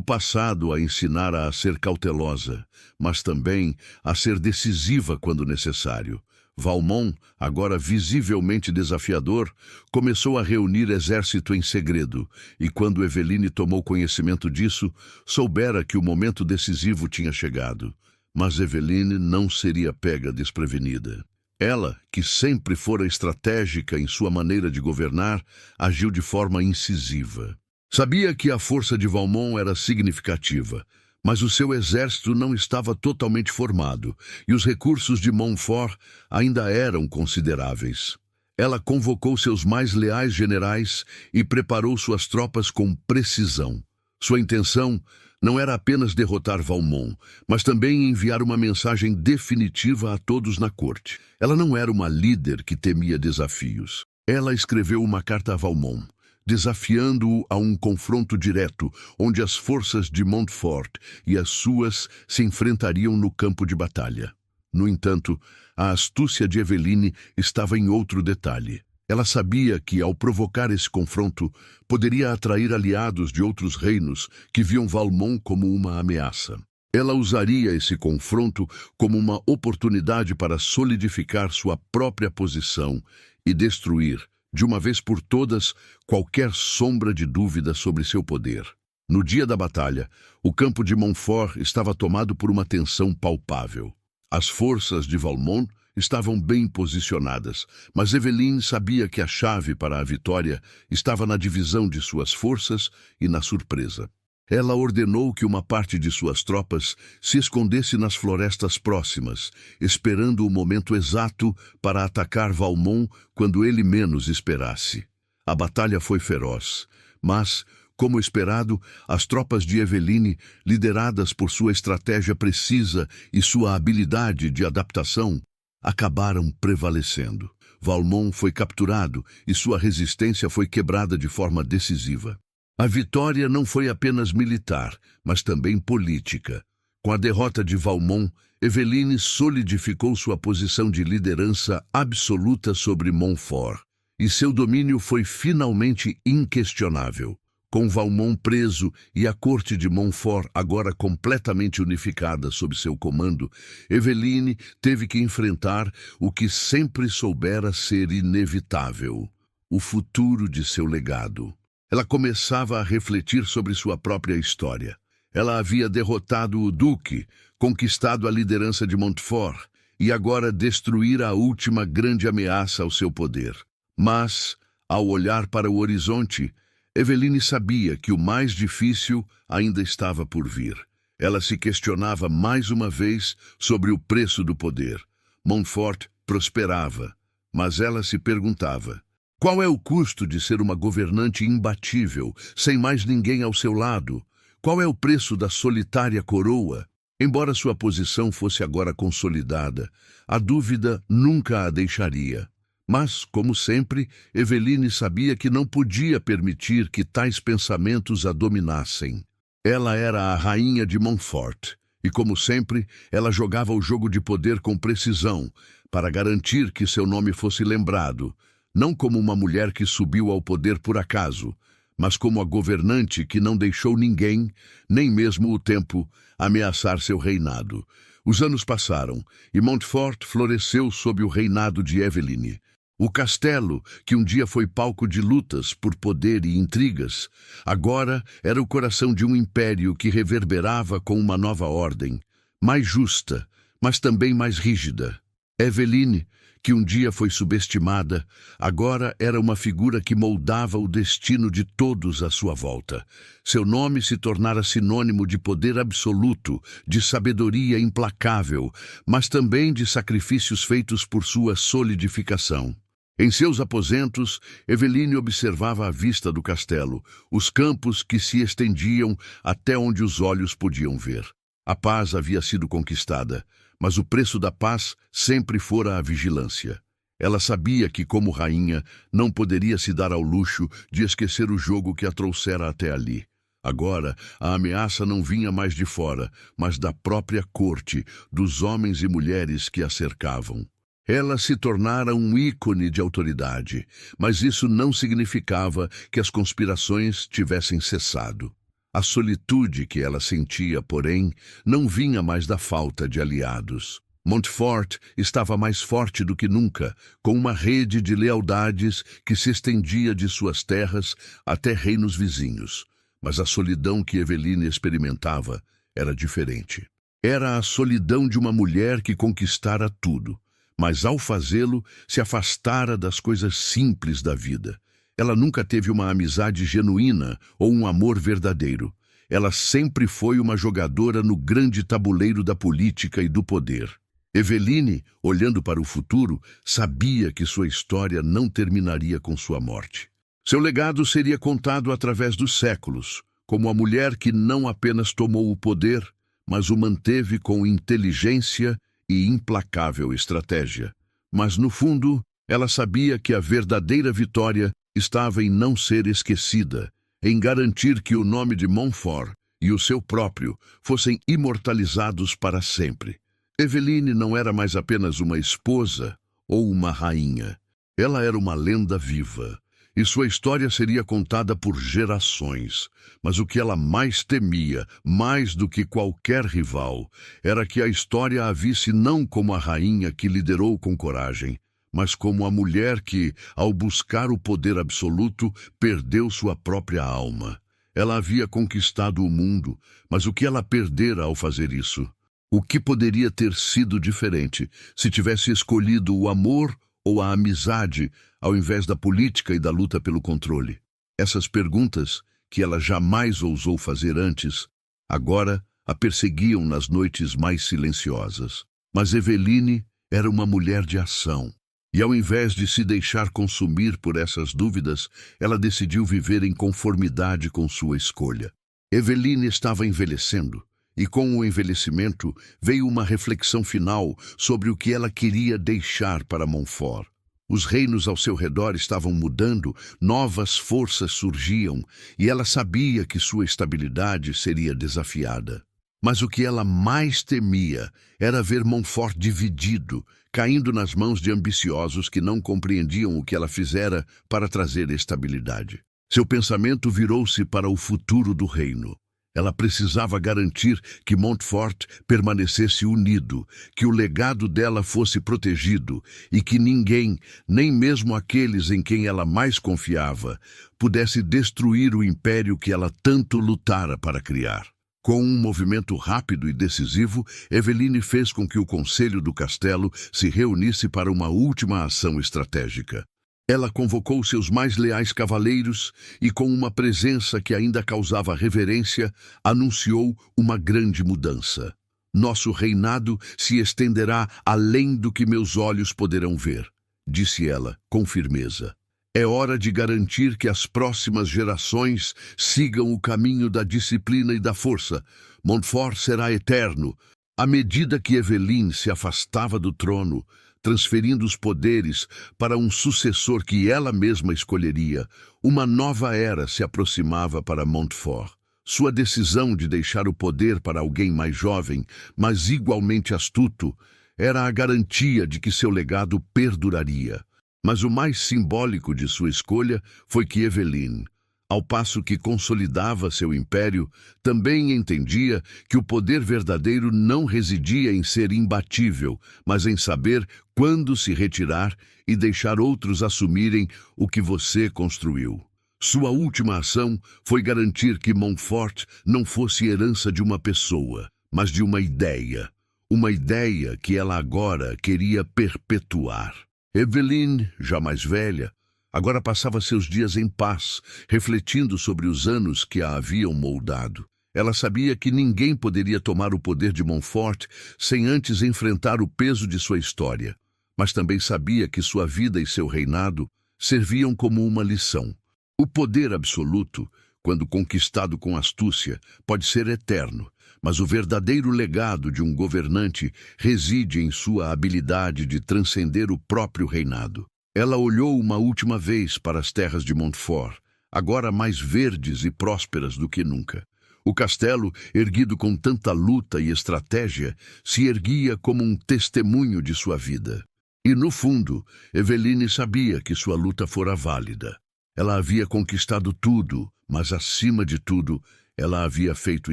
S1: passado a ensinara a ser cautelosa, mas também a ser decisiva quando necessário. Valmont, agora visivelmente desafiador, começou a reunir exército em segredo, e quando Eveline tomou conhecimento disso, soubera que o momento decisivo tinha chegado. Mas Eveline não seria pega desprevenida. Ela, que sempre fora estratégica em sua maneira de governar, agiu de forma incisiva. Sabia que a força de Valmont era significativa, mas o seu exército não estava totalmente formado e os recursos de Montfort ainda eram consideráveis. Ela convocou seus mais leais generais e preparou suas tropas com precisão. Sua intenção não era apenas derrotar Valmont, mas também enviar uma mensagem definitiva a todos na corte. Ela não era uma líder que temia desafios. Ela escreveu uma carta a Valmont, desafiando-o a um confronto direto, onde as forças de Montfort e as suas se enfrentariam no campo de batalha. No entanto, a astúcia de Eveline estava em outro detalhe. Ela sabia que, ao provocar esse confronto, poderia atrair aliados de outros reinos que viam Valmont como uma ameaça. Ela usaria esse confronto como uma oportunidade para solidificar sua própria posição e destruir, de uma vez por todas, qualquer sombra de dúvida sobre seu poder. No dia da batalha, o campo de Montfort estava tomado por uma tensão palpável. As forças de Valmont estavam bem posicionadas, mas Eveline sabia que a chave para a vitória estava na divisão de suas forças e na surpresa. Ela ordenou que uma parte de suas tropas se escondesse nas florestas próximas, esperando o momento exato para atacar Valmont quando ele menos esperasse. A batalha foi feroz, mas, como esperado, as tropas de Eveline, lideradas por sua estratégia precisa e sua habilidade de adaptação, acabaram prevalecendo. Valmont foi capturado e sua resistência foi quebrada de forma decisiva. A vitória não foi apenas militar, mas também política. Com a derrota de Valmont, Eveline solidificou sua posição de liderança absoluta sobre Montfort, e seu domínio foi finalmente inquestionável. Com Valmont preso e a corte de Montfort agora completamente unificada sob seu comando, Eveline teve que enfrentar o que sempre soubera ser inevitável: o futuro de seu legado. Ela começava a refletir sobre sua própria história. Ela havia derrotado o duque, conquistado a liderança de Montfort e agora destruíra a última grande ameaça ao seu poder. Mas, ao olhar para o horizonte, Eveline sabia que o mais difícil ainda estava por vir. Ela se questionava mais uma vez sobre o preço do poder. Montfort prosperava, mas ela se perguntava: qual é o custo de ser uma governante imbatível, sem mais ninguém ao seu lado? Qual é o preço da solitária coroa? Embora sua posição fosse agora consolidada, a dúvida nunca a deixaria. Mas, como sempre, Eveline sabia que não podia permitir que tais pensamentos a dominassem. Ela era a rainha de Montfort, e, como sempre, ela jogava o jogo de poder com precisão, para garantir que seu nome fosse lembrado, não como uma mulher que subiu ao poder por acaso, mas como a governante que não deixou ninguém, nem mesmo o tempo, ameaçar seu reinado. Os anos passaram, e Montfort floresceu sob o reinado de Eveline. O castelo, que um dia foi palco de lutas por poder e intrigas, agora era o coração de um império que reverberava com uma nova ordem, mais justa, mas também mais rígida. Eveline, que um dia foi subestimada, agora era uma figura que moldava o destino de todos à sua volta. Seu nome se tornara sinônimo de poder absoluto, de sabedoria implacável, mas também de sacrifícios feitos por sua solidificação. Em seus aposentos, Eveline observava à vista do castelo os campos que se estendiam até onde os olhos podiam ver. A paz havia sido conquistada, mas o preço da paz sempre fora a vigilância. Ela sabia que, como rainha, não poderia se dar ao luxo de esquecer o jogo que a trouxera até ali. Agora, a ameaça não vinha mais de fora, mas da própria corte, dos homens e mulheres que a cercavam. Ela se tornara um ícone de autoridade, mas isso não significava que as conspirações tivessem cessado. A solitude que ela sentia, porém, não vinha mais da falta de aliados. Montfort estava mais forte do que nunca, com uma rede de lealdades que se estendia de suas terras até reinos vizinhos. Mas a solidão que Eveline experimentava era diferente. Era a solidão de uma mulher que conquistara tudo, mas ao fazê-lo, se afastara das coisas simples da vida. Ela nunca teve uma amizade genuína ou um amor verdadeiro. Ela sempre foi uma jogadora no grande tabuleiro da política e do poder. Eveline, olhando para o futuro, sabia que sua história não terminaria com sua morte. Seu legado seria contado através dos séculos, como a mulher que não apenas tomou o poder, mas o manteve com inteligência e implacável estratégia. Mas, no fundo, ela sabia que a verdadeira vitória estava em não ser esquecida, em garantir que o nome de Montfort e o seu próprio fossem imortalizados para sempre. Eveline não era mais apenas uma esposa ou uma rainha. Ela era uma lenda viva, e sua história seria contada por gerações. Mas o que ela mais temia, mais do que qualquer rival, era que a história a visse não como a rainha que liderou com coragem, mas como a mulher que, ao buscar o poder absoluto, perdeu sua própria alma. Ela havia conquistado o mundo, mas o que ela perdera ao fazer isso? O que poderia ter sido diferente se tivesse escolhido o amor ou a amizade ao invés da política e da luta pelo controle? Essas perguntas, que ela jamais ousou fazer antes, agora a perseguiam nas noites mais silenciosas. Mas Eveline era uma mulher de ação. E ao invés de se deixar consumir por essas dúvidas, ela decidiu viver em conformidade com sua escolha. Eveline estava envelhecendo, e com o envelhecimento veio uma reflexão final sobre o que ela queria deixar para Montfort. Os reinos ao seu redor estavam mudando, novas forças surgiam, e ela sabia que sua estabilidade seria desafiada. Mas o que ela mais temia era ver Montfort dividido, caindo nas mãos de ambiciosos que não compreendiam o que ela fizera para trazer estabilidade. Seu pensamento virou-se para o futuro do reino. Ela precisava garantir que Montfort permanecesse unido, que o legado dela fosse protegido e que ninguém, nem mesmo aqueles em quem ela mais confiava, pudesse destruir o império que ela tanto lutara para criar. Com um movimento rápido e decisivo, Eveline fez com que o Conselho do Castelo se reunisse para uma última ação estratégica. Ela convocou seus mais leais cavaleiros e, com uma presença que ainda causava reverência, anunciou uma grande mudança. Nosso reinado se estenderá além do que meus olhos poderão ver, disse ela, com firmeza. É hora de garantir que as próximas gerações sigam o caminho da disciplina e da força. Montfort será eterno. À medida que Eveline se afastava do trono, transferindo os poderes para um sucessor que ela mesma escolheria, uma nova era se aproximava para Montfort. Sua decisão de deixar o poder para alguém mais jovem, mas igualmente astuto, era a garantia de que seu legado perduraria. Mas o mais simbólico de sua escolha foi que Eveline, ao passo que consolidava seu império, também entendia que o poder verdadeiro não residia em ser imbatível, mas em saber quando se retirar e deixar outros assumirem o que você construiu. Sua última ação foi garantir que Montfort não fosse herança de uma pessoa, mas de uma ideia que ela agora queria perpetuar. Eveline, já mais velha, agora passava seus dias em paz, refletindo sobre os anos que a haviam moldado. Ela sabia que ninguém poderia tomar o poder de Montfort sem antes enfrentar o peso de sua história, mas também sabia que sua vida e seu reinado serviam como uma lição. O poder absoluto, quando conquistado com astúcia, pode ser eterno, mas o verdadeiro legado de um governante reside em sua habilidade de transcender o próprio reinado. Ela olhou uma última vez para as terras de Montfort, agora mais verdes e prósperas do que nunca. O castelo, erguido com tanta luta e estratégia, se erguia como um testemunho de sua vida. E, no fundo, Eveline sabia que sua luta fora válida. Ela havia conquistado tudo, mas, acima de tudo, ela havia feito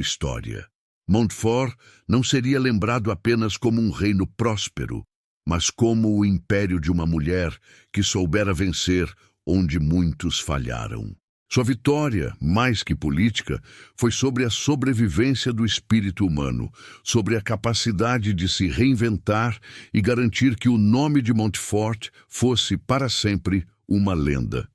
S1: história. Montfort não seria lembrado apenas como um reino próspero, mas como o império de uma mulher que soubera vencer onde muitos falharam. Sua vitória, mais que política, foi sobre a sobrevivência do espírito humano, sobre a capacidade de se reinventar e garantir que o nome de Montfort fosse para sempre uma lenda.